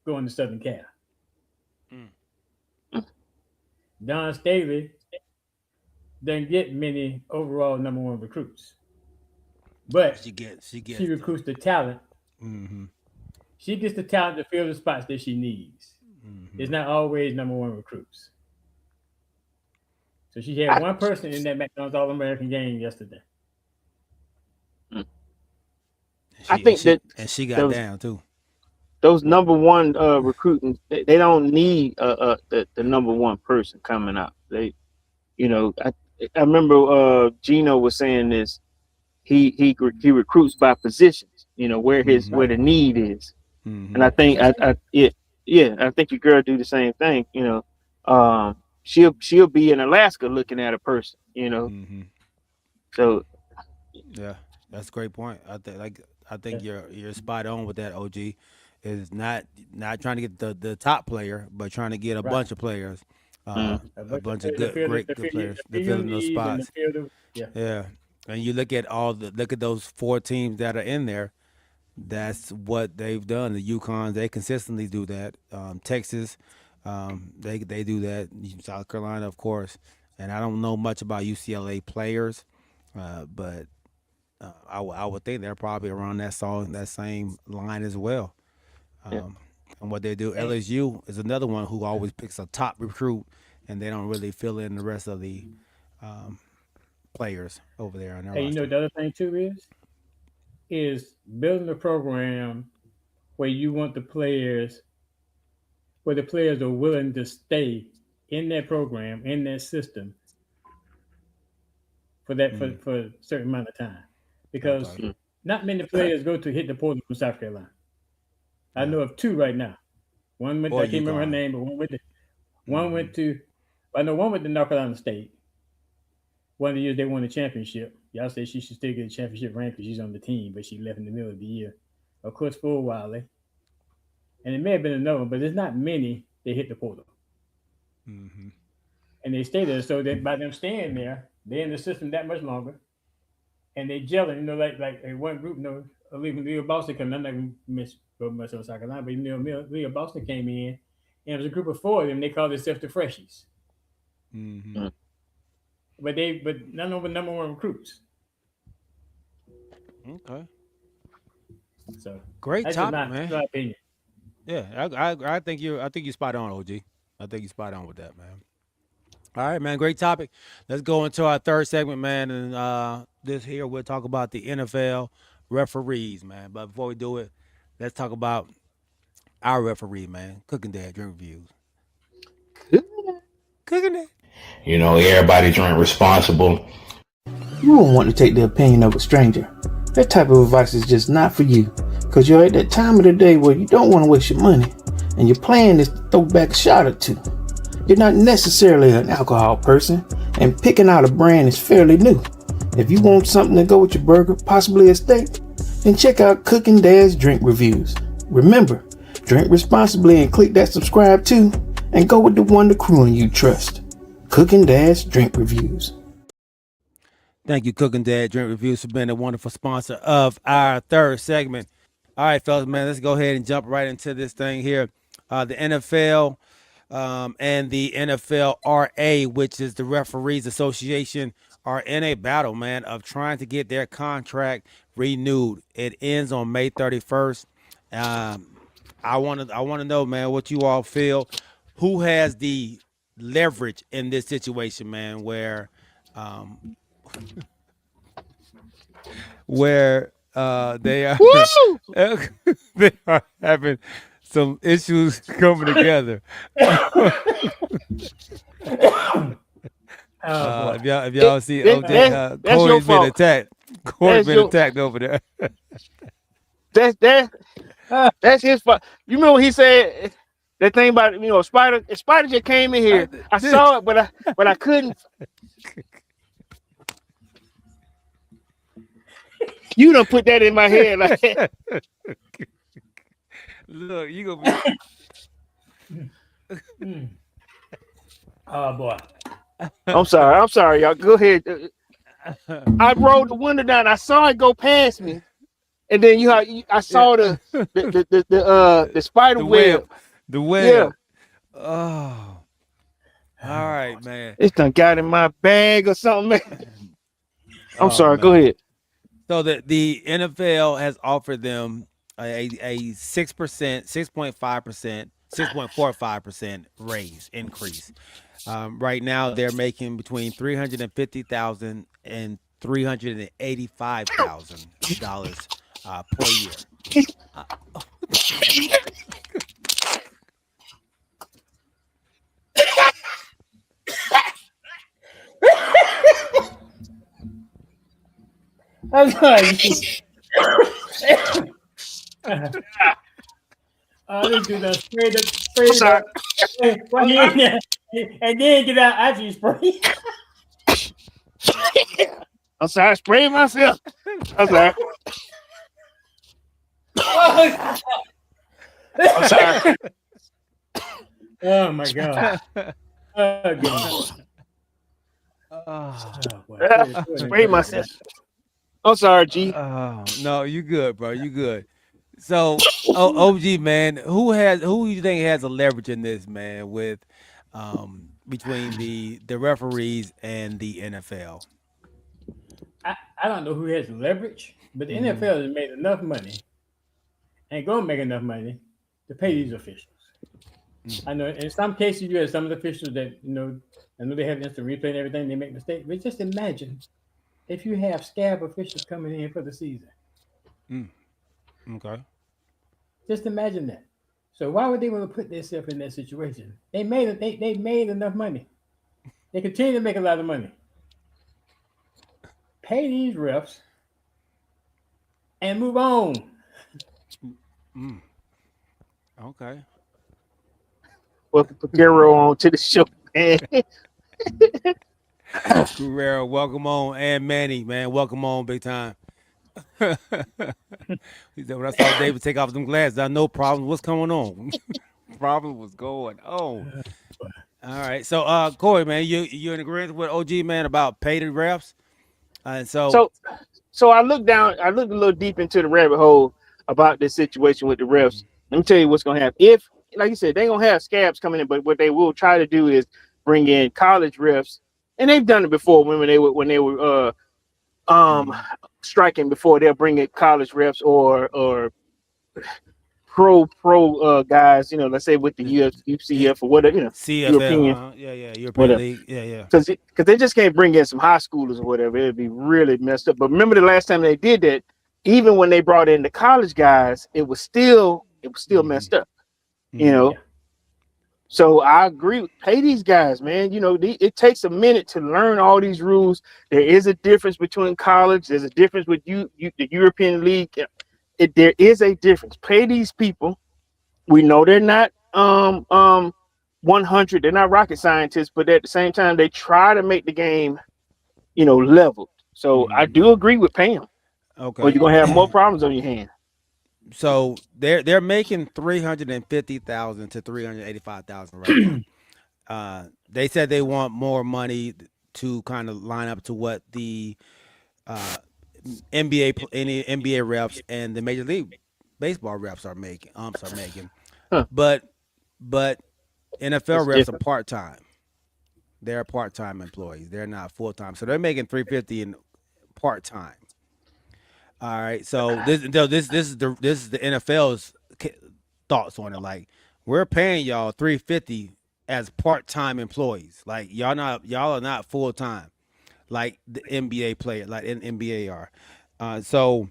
Speaker 4: going to Southern Cal. Don Staley doesn't get many overall number one recruits, but she recruits the talent. She gets the talent to fill the spots that she needs. It's not always number one recruits. So she had one person in that McDonald's All-American game yesterday.
Speaker 2: She got down too.
Speaker 7: Those number one recruiting, they don't need the number one person coming out. I remember Gino was saying this. He recruits by positions. Where the need is, and I think I think your girl do the same thing. She'll be in Alaska looking at a person. So
Speaker 2: yeah, that's a great point. I think you're spot on with that. OG is not trying to get the top player, but trying to get a bunch of players, a bunch of good players to fill in those spots. Yeah, and you look at those 4 teams that are in there. That's what they've done. The Uconn, they consistently do that. Texas, they do that. South Carolina, of course. And I don't know much about UCLA players, but I would think they're probably around that same line as well. And what they do, LSU is another one who always picks a top recruit, and they don't really fill in the rest of the players over there. On their
Speaker 4: Hey, you know
Speaker 2: roster.
Speaker 4: the other thing too is building a program where you want the players are willing to stay in that program, in that system for a certain amount of time. Because not many players go to hit the portal from South Carolina. I know of 2 right now. One went, I can't remember her name, but one went to North Carolina State. One of the years they won the championship. Y'all say she should still get a championship rank because she's on the team, but she left in the middle of the year. Of course, for a while, and it may have been another one, but there's not many that hit the portal.
Speaker 2: Mm-hmm.
Speaker 4: And they stay there, so that by them staying there, they're in the system that much longer, and they gelling. You know, like one group, even Leo Boston came. I'm not going to miss much on South Carolina, but Leo Boston came in, and it was a group of 4 of them. They called themselves the Freshies.
Speaker 2: Mm-hmm.
Speaker 4: But none of them number 1 recruits.
Speaker 2: Okay.
Speaker 4: So
Speaker 2: great
Speaker 4: that's
Speaker 2: topic,
Speaker 4: my opinion.
Speaker 2: Yeah, I think you're spot on, OG. I think you're spot on with that, man. All right, man. Great topic. Let's go into our third segment, man. And this here we'll talk about the NFL referees, man. But before we do it, let's talk about our referee, man. Cooking Dad Drink Reviews. Cooking Dad.
Speaker 8: You know, everybody drink responsible.
Speaker 9: You won't want to take the opinion of a stranger. That type of advice is just not for you, because you're at that time of the day where you don't want to waste your money, and your plan is to throw back a shot or 2. You're not necessarily an alcohol person, and picking out a brand is fairly new. If you want something to go with your burger, possibly a steak, then check out Cooking Dad's Drink Reviews. Remember, drink responsibly and click that subscribe too, and go with the one the crew and you trust. Cooking Dad's Drink Reviews.
Speaker 2: Thank you, Cooking Dad Drink Reviews, for being a wonderful sponsor of our third segment. All right, fellas, man, let's go ahead and jump right into this thing here. The NFL and the NFLRA, which is the Referees Association, are in a battle, man, of trying to get their contract renewed. It ends on May 31st. I want to know, man, what you all feel. Who has the leverage in this situation, man, where they are they are having some issues coming together. If y'all see OJ, Corey's been attacked. Corey's been attacked over there.
Speaker 7: That's his fault. You remember he said that thing about Spider just came in here. I saw it, but I couldn't. You done put that in my head like that.
Speaker 2: Look, you gonna be.
Speaker 4: Oh boy.
Speaker 7: I'm sorry, y'all. Go ahead. I rolled the window down. I saw it go past me, and then I saw the spider web.
Speaker 2: The web. Yeah. Oh. All right, man.
Speaker 7: It's done got in my bag or something, man. I'm sorry. Man. Go ahead.
Speaker 2: So the NFL has offered them a 6%, 6.5%, 6.45% raise increase. Right now, they're making between $350,000 and $385,000 per year.
Speaker 4: I'm sorry. This dude done sprayed up, and then get out after you spray.
Speaker 7: I'm sorry, I sprayed myself. I'm sorry. I'm sorry.
Speaker 4: Oh my God. Oh, goodness.
Speaker 2: Oh,
Speaker 4: boy.
Speaker 7: Spray myself. I'm sorry, G.
Speaker 2: no, you good, bro. You good. So, OG man, who you think has a leverage in this, man, with between the referees and the NFL?
Speaker 4: I don't know who has leverage, but the NFL has made enough money and going to make enough money to pay these officials. I know in some cases you have some of the officials that, I know they have instant replay and everything, they make mistakes, but just imagine if you have scab officials coming in for the season.
Speaker 2: Okay.
Speaker 4: Just imagine that. So why would they want to put themselves in that situation? They made enough money. They continue to make a lot of money. Pay these refs and move on.
Speaker 2: Okay.
Speaker 7: Welcome Guerrero on to the show, man.
Speaker 2: Guerrero, welcome on, and Manny, man, welcome on, big time. He said, when I saw David take off them glasses, I know problems. What's going on? Problem was going on. All right, so Corey, man, you in agreement with OG, man, about pay the refs? And
Speaker 7: So I looked a little deep into the rabbit hole about this situation with the refs. Let me tell you what's gonna happen. If, like you said, they're gonna have scabs coming in, but what they will try to do is bring in college refs, and they've done it before when they were striking before. They'll bring in college refs or pro guys, let's say with the UCF or whatever,
Speaker 2: CFL,
Speaker 7: European,
Speaker 2: European
Speaker 7: whatever.
Speaker 2: League, yeah.
Speaker 7: Because they just can't bring in some high schoolers or whatever. It'd be really messed up. But remember the last time they did that, even when they brought in the college guys, it was still messed up, So I agree. Pay these guys, man. It takes a minute to learn all these rules. There is a difference between college. There's a difference with the European League. There is a difference. Pay these people. We know they're not 100. They're not rocket scientists, but at the same time, they try to make the game, leveled. So I do agree with paying them.
Speaker 2: Okay.
Speaker 7: Or you're gonna have more problems on your hand.
Speaker 2: So they're making $350,000 to $385,000 right now. They said they want more money to kind of line up to what the NBA refs and the Major League Baseball refs are making.
Speaker 7: Huh.
Speaker 2: But NFL refs
Speaker 7: different.
Speaker 2: are part-time. They're part-time employees. They're not full-time. So they're making $350 in part-time. All right. So this is the NFL's thoughts on it. Like, we're paying y'all $350 as part-time employees. Like, y'all are not full-time like the NBA player, like NBA are. So,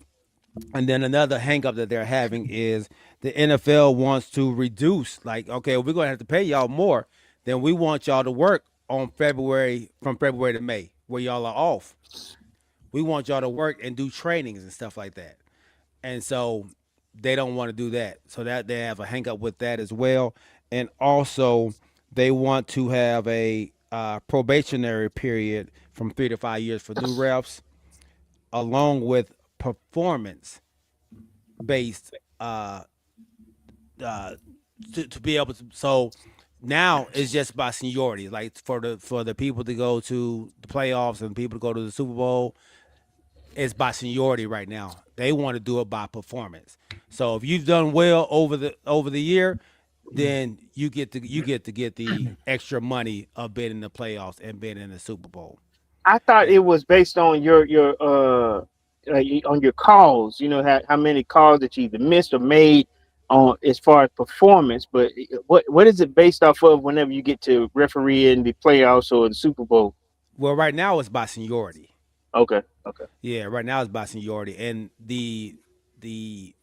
Speaker 2: and then another hang up that they're having is the NFL wants to reduce, like, okay, we're going to have to pay y'all more, then we want y'all to work on from February to May, where y'all are off. We want y'all to work and do trainings and stuff like that. And so they don't want to do that. So that they have a hang up with that as well. And also they want to have a probationary period from 3 to 5 years for new refs, along with performance based to be able to. So now it's just by seniority, like for the people to go to the playoffs and people to go to the Super Bowl. It's by seniority right now. They want to do it by performance. So if you've done well over the year, then you get to get the extra money of being in the playoffs and being in the Super Bowl.
Speaker 7: I thought it was based on your on your calls. How many calls that you either missed or made on as far as performance. But what is it based off of whenever you get to referee in the playoffs or the Super Bowl?
Speaker 2: Well, right now it's by seniority.
Speaker 7: Okay.
Speaker 2: Yeah, right now it's by seniority, and the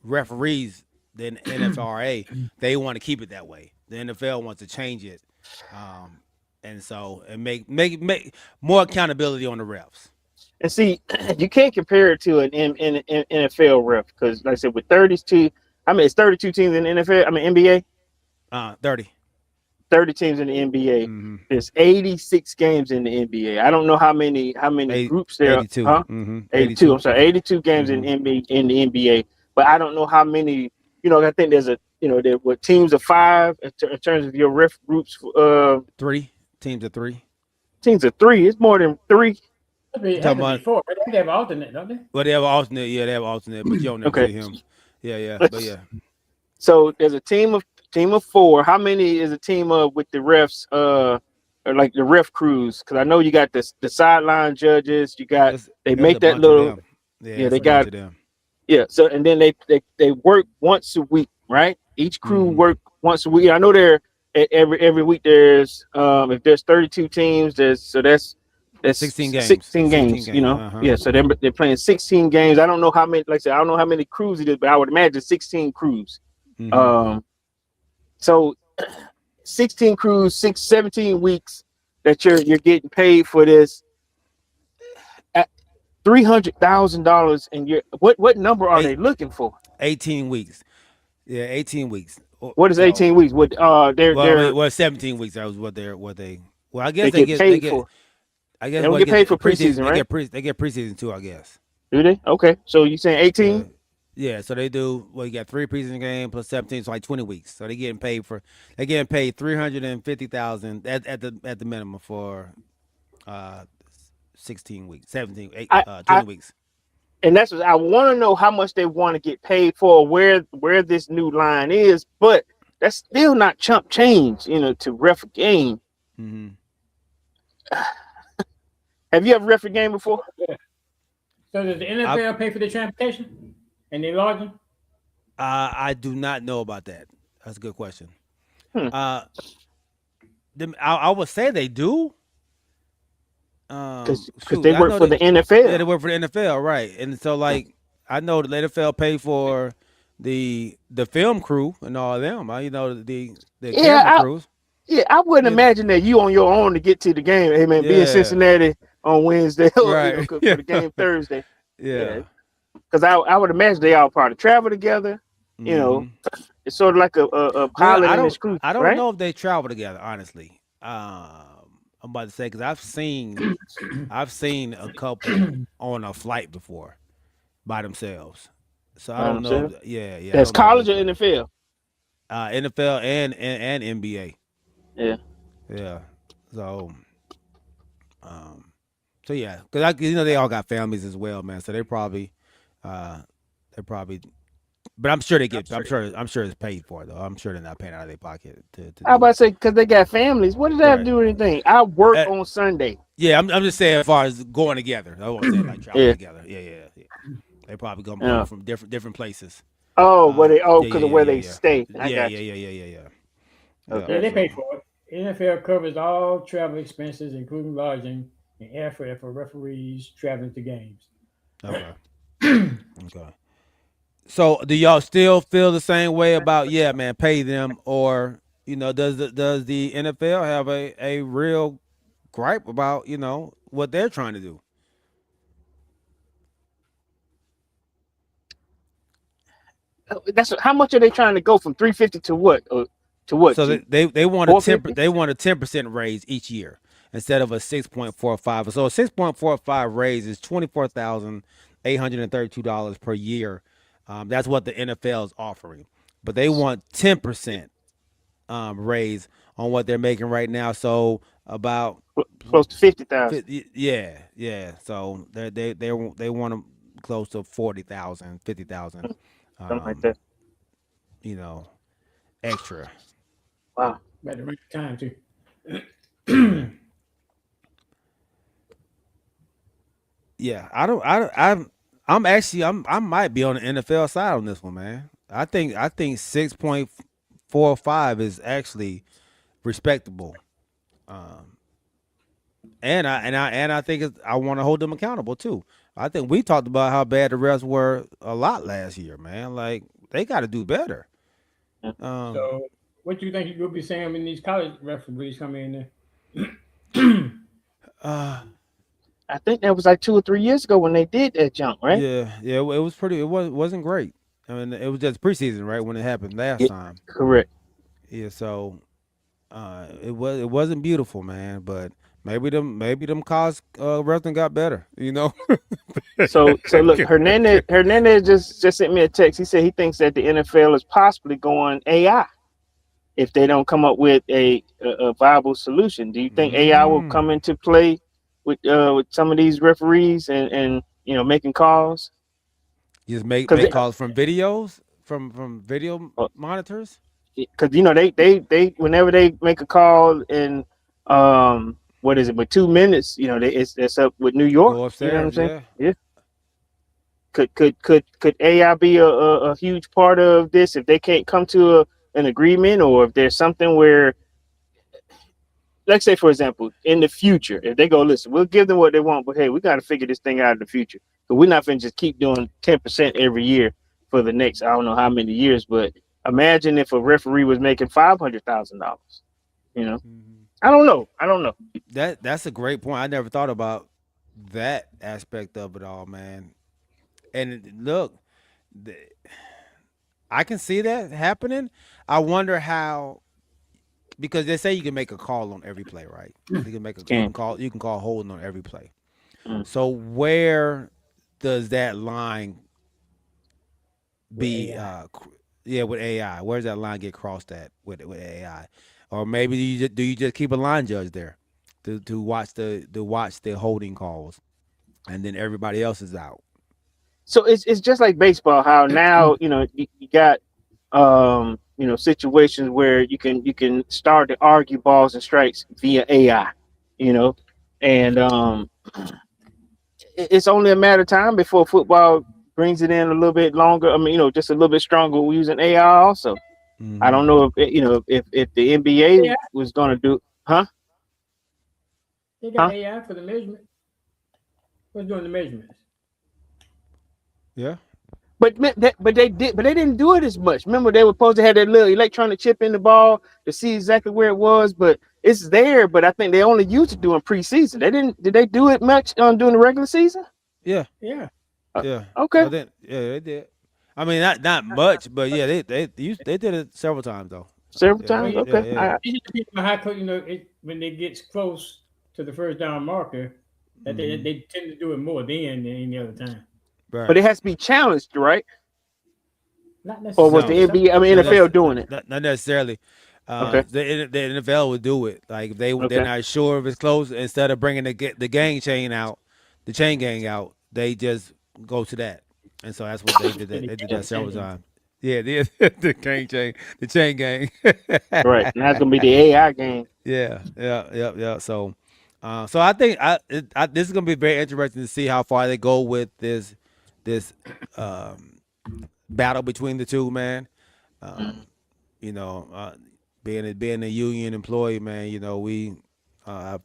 Speaker 2: referees, the NFRA, they want to keep it that way. The NFL wants to change it, and so make more accountability on the refs.
Speaker 7: And see, you can't compare it to an NFL ref because, like I said, with 32, it's 32 teams in the NFL. NBA. 30 teams in the NBA.
Speaker 2: Mm-hmm.
Speaker 7: There's 86 games in the NBA. I don't know how many groups there
Speaker 2: 82.
Speaker 7: are. Huh?
Speaker 2: Mm-hmm.
Speaker 7: 82. I'm sorry, 82 games in the NBA. But I don't know how many I think there's there were teams of 5 in terms of your ref groups.
Speaker 2: 3 teams of 3.
Speaker 7: Teams of 3. It's more than 3.
Speaker 4: It has to be 4. They have alternate, don't they?
Speaker 2: Well, they have an alternate. Yeah, they have an alternate, but you don't never see him. Yeah, but yeah.
Speaker 7: So there's a team of 4. How many is a team of with the refs? Or like the ref crews? Because I know you got the sideline judges. You got they make that little. Yeah, they got them. Yeah. So and then they work once a week, right? Each crew work once a week. I know they're every week. There's if there's 32 teams, that's
Speaker 2: 16 games.
Speaker 7: 16 games. Yeah. So they're playing 16 games. I don't know how many. Like I said, I don't know how many crews it is, but I would imagine 16 crews. So 16 crews, 17 weeks that you're getting paid for this. At $300,000 in your what number are they looking for?
Speaker 2: 18 weeks. Yeah, 18 weeks.
Speaker 7: What is 18 weeks? What
Speaker 2: they're 17 weeks. That was what they. Well, I guess they get paid for. I guess
Speaker 7: they don't get paid for preseason, right?
Speaker 2: They get preseason too, I guess.
Speaker 7: Do they? Okay, so you saying 18?
Speaker 2: Yeah, so they do. Well, you got 3 preseason games plus 17, so like 20 weeks. So they're getting paid $350,000 at the minimum for 16 weeks, 17, 20 weeks.
Speaker 7: And that's what I want to know, how much they want to get paid for, where this new line is, but that's still not chump change, to ref a game. Have you ever ref a game before?
Speaker 4: Yeah. So does the NFL pay for the transportation and the lodging?
Speaker 2: I do not know about that. That's a good question. I would say they do.
Speaker 7: Because they work for the NFL.
Speaker 2: Yeah, they work for the NFL, right? And so, like, I know the NFL pay for the film crew and all of them. The camera crews.
Speaker 7: Yeah, I wouldn't imagine that you on your own to get to the game. Hey man, be in Cincinnati on Wednesday,
Speaker 2: right?
Speaker 7: For the game Thursday.
Speaker 2: Yeah.
Speaker 7: Because I would imagine they all probably travel together. It's sort of like a pilot in this crew.
Speaker 2: I don't
Speaker 7: right?
Speaker 2: know if they travel together, honestly. I'm about to say, because I've seen a couple on a flight before by themselves. So I don't know. Yeah.
Speaker 7: That's college or NFL?
Speaker 2: NFL and NBA.
Speaker 7: Yeah.
Speaker 2: So, yeah, because they all got families as well, man. So they probably, but I'm sure they get. I'm sure it's paid for though. I'm sure they're not paying out of their pocket.
Speaker 7: I was about to say, because they got families. What does that have to do with anything? I work on Sunday.
Speaker 2: Yeah, I'm just saying as far as going together. I won't say like traveling together. Yeah. They probably come from different places.
Speaker 7: Oh, because of where they stay.
Speaker 2: Yeah.
Speaker 4: Okay. They pay for it. NFL covers all travel expenses, including lodging and airfare for referees traveling to games.
Speaker 2: Okay. Okay. So, do y'all still feel the same way about pay them, or does the NFL have a real gripe about what they're trying to do?
Speaker 7: That's how much are they trying to go from 350 to what? To what?
Speaker 2: So they want a 10% raise each year instead of a 6.45. So a 6.45 raise is $24,832 per year. That's what the NFL is offering, but they want 10% raise on what they're making right now. So about
Speaker 7: close to 50,000.
Speaker 2: Yeah. So they want them close to 40,000, 50,000.
Speaker 7: Something like that.
Speaker 2: Extra.
Speaker 7: Wow.
Speaker 4: Better make time too.
Speaker 2: Yeah, I might be on the NFL side on this one, man. I think 6.45 is actually respectable. And I think I want to hold them accountable too. I think we talked about how bad the refs were a lot last year, man. Like they got to do better.
Speaker 4: So, what do you think you'll be saying when these college referees come in there?
Speaker 7: I think that was like 2 or 3 years ago when they did that jump, right?
Speaker 2: Yeah. It was pretty. It wasn't great. I mean, it was just preseason, right, when it happened last time.
Speaker 7: Correct.
Speaker 2: Yeah. So, it wasn't beautiful, man. But maybe them college wrestling got better.
Speaker 7: So look, Hernandez just sent me a text. He said he thinks that the NFL is possibly going AI if they don't come up with a viable solution. Do you think AI will come into play with some of these referees and making calls?
Speaker 2: Just make calls from videos from video monitors.
Speaker 7: Because they whenever they make a call in what is it, with 2 minutes, it's up with New York.
Speaker 2: Go
Speaker 7: You know what I'm
Speaker 2: upstairs,
Speaker 7: saying? Yeah. Could AI be a huge part of this if they can't come to an agreement, or if there's something where, let's say, for example, in the future, if they go, listen, we'll give them what they want, but hey, we got to figure this thing out in the future. So we're not going to just keep doing 10% every year for the next, I don't know how many years, but imagine if a referee was making $500,000. I don't know.
Speaker 2: That's a great point. I never thought about that aspect of it all, man. And look, I can see that happening. I wonder how, because they say you can make a call on every play, right? You can call holding on every play. So where does that line be? With AI, where's that line get crossed at with AI? Or maybe do you just keep a line judge there to watch the holding calls, and then everybody else is out?
Speaker 7: So it's just like baseball, how now you got situations where you can start to argue balls and strikes via AI, and it's only a matter of time before football brings it in a little bit longer. I mean, just a little bit stronger using AI also. I don't know if the NBA was going to do, huh?
Speaker 4: They got AI for the measurement. What's doing the measurements?
Speaker 2: Yeah.
Speaker 7: But they didn't do it as much. Remember, they were supposed to have that little electronic chip in the ball to see exactly where it was, but it's there. But I think they only used it during preseason. They didn't. Did they do it much during the regular season?
Speaker 2: Yeah.
Speaker 4: Yeah.
Speaker 2: Yeah.
Speaker 7: Okay.
Speaker 2: They did. I mean, not much, but yeah, they did it several times though.
Speaker 7: Several times. Okay.
Speaker 2: Yeah.
Speaker 4: It depends on how when it gets close to the first down marker, that they tend to do it more then than any other time.
Speaker 2: Right.
Speaker 7: But it has to be challenged, right?
Speaker 4: Not necessarily.
Speaker 7: Or was the NBA, NFL doing it?
Speaker 2: Not necessarily.
Speaker 7: Okay.
Speaker 2: The NFL would do it. Like if they're not sure if it's close, instead of bringing the gang chain out, the chain gang out, they just go to that. And so that's what they did. They did that several times. Yeah, the gang chain, the chain gang.
Speaker 7: Right, and that's gonna be the AI game.
Speaker 2: Yeah. So I think this is gonna be very interesting to see how far they go with this battle between the two, man. Being a union employee, man, we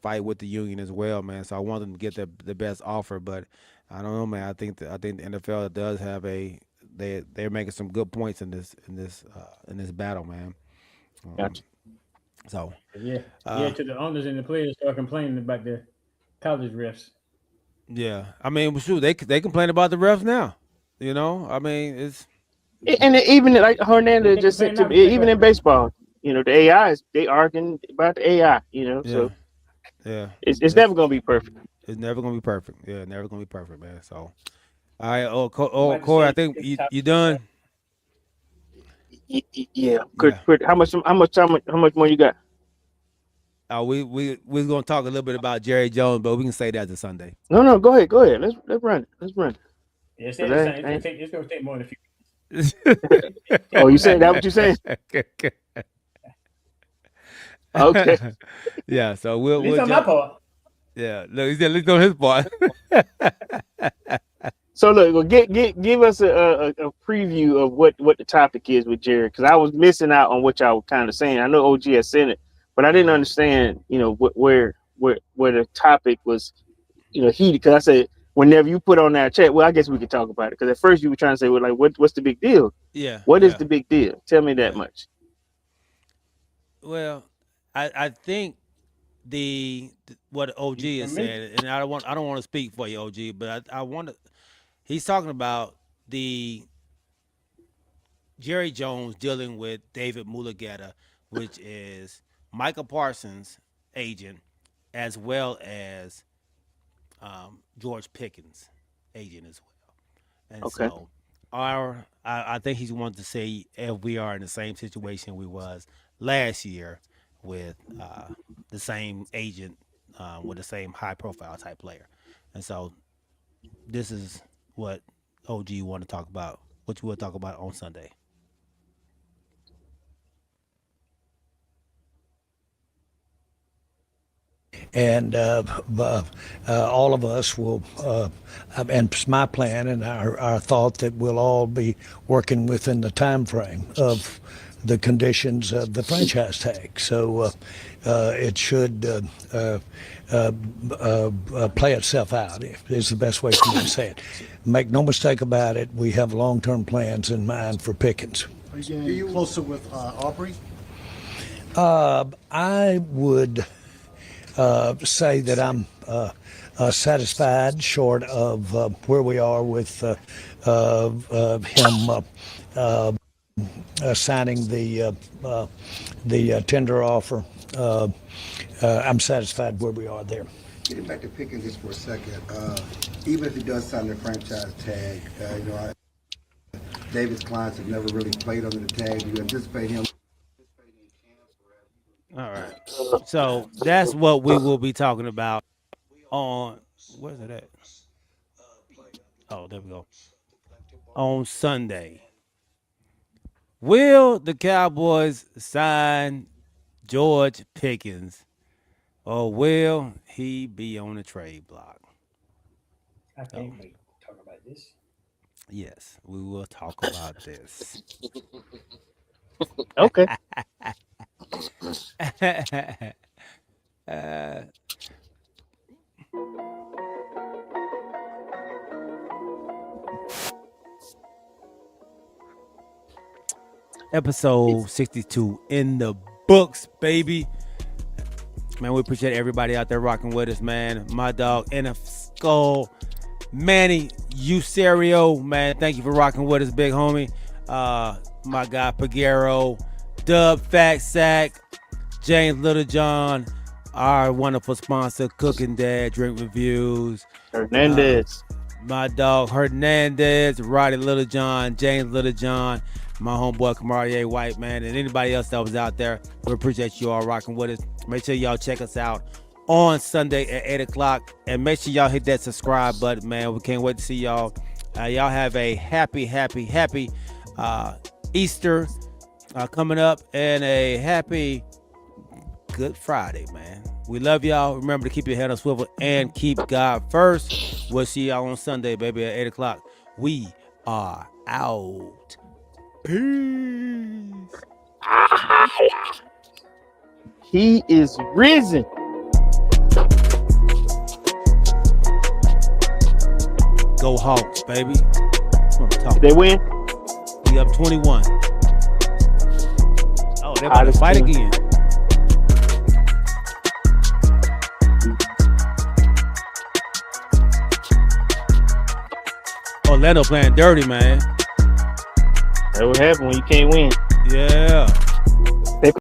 Speaker 2: fight with the union as well, man. So I want them to get the best offer, but I don't know, man. I think the NFL does have they're making some good points in this battle, man.
Speaker 7: Gotcha.
Speaker 2: So
Speaker 4: to the owners and the players start complaining about the college refs.
Speaker 2: Yeah, I mean, shoot, they complain about the refs now. I mean, it's
Speaker 7: and even like Hernandez just said to me, even in baseball, the AI they arguing about the AI. So
Speaker 2: yeah,
Speaker 7: it's never gonna be perfect.
Speaker 2: It's never gonna be perfect. Yeah, never gonna be perfect, man. So, all right, Corey, I think you done.
Speaker 7: Yeah. How much more you got?
Speaker 2: We're gonna talk a little bit about Jerry Jones, but we can say that to Sunday.
Speaker 7: No, go ahead. Let's run it.
Speaker 4: Yeah, it's gonna take more than a few.
Speaker 7: Oh, you saying that? What you saying? Okay.
Speaker 2: Yeah. So
Speaker 4: at least on my part.
Speaker 2: Yeah. Look, he said at least on his part.
Speaker 7: So look, give us a preview of what the topic is with Jerry, because I was missing out on what y'all were kind of saying. I know OG has sent it, but I didn't understand, where the topic was, heated. Because I said whenever you put on that chat, well, I guess we could talk about it. Because at first you were trying to say, well, like what's the big deal?
Speaker 2: Yeah.
Speaker 7: What is the big deal? Tell me that much.
Speaker 2: Well, I think what OG is saying, and I don't want to speak for you, OG, but I want to. He's talking about the Jerry Jones dealing with David Mulugeta, which is Michael Parsons' agent, as well as George Pickens. agent as well. And
Speaker 7: Okay.
Speaker 2: so I think he's wanted to see if we are in the same situation we was last year with the same agent with the same high profile type player. And so this is what OG want to talk about, which we'll talk about on Sunday.
Speaker 10: And all of us will, and it's my plan and our thought that we'll all be working within the time frame of the conditions of the franchise tag. So it should play itself out, is the best way for me to say it. Make no mistake about it, we have long-term plans in mind for Pickens.
Speaker 1: Are you getting closer with Aubrey?
Speaker 10: I would say that I'm satisfied, short of where we are with him signing the tender offer. I'm satisfied where we are there.
Speaker 11: Getting back to Pickens just for a second, even if he does sign the franchise tag, David's clients have never really played under the tag. Do you anticipate him?
Speaker 2: All right. So that's what we will be talking about on, where's it at? Oh, there we go. On Sunday. Will the Cowboys sign George Pickens, or will he be on the trade block?
Speaker 4: I can't wait to talk about this.
Speaker 2: Yes, we will talk about this.
Speaker 7: Okay.
Speaker 2: Episode 62 in the books, baby. Man, we appreciate everybody out there rocking with us, man. My dog, NF Skull, Manny Userio, man. Thank you for rocking with us, big homie. My guy, Pagero, Dub, Fat Sack, James Littlejohn, our wonderful sponsor, Cooking Dad Drink Reviews.
Speaker 7: Hernandez.
Speaker 2: My dog, Hernandez, Roddy Littlejohn, James Littlejohn, my homeboy, Kamarie White, man, and anybody else that was out there. We appreciate you all rocking with us. Make sure y'all check us out on Sunday at 8 o'clock. And make sure y'all hit that subscribe button, man. We can't wait to see y'all. Y'all have a happy Easter coming up, and a happy Good Friday, man. We love y'all. Remember to keep your head on swivel and keep God first. We'll see y'all on Sunday, baby, at 8 o'clock. We are out. Peace.
Speaker 7: He is risen.
Speaker 2: Go Hawks, baby.
Speaker 7: They win.
Speaker 2: We up 21. Oh, they're about to fight again. Orlando playing dirty, man.
Speaker 7: That's what happens when you can't win.
Speaker 2: Yeah.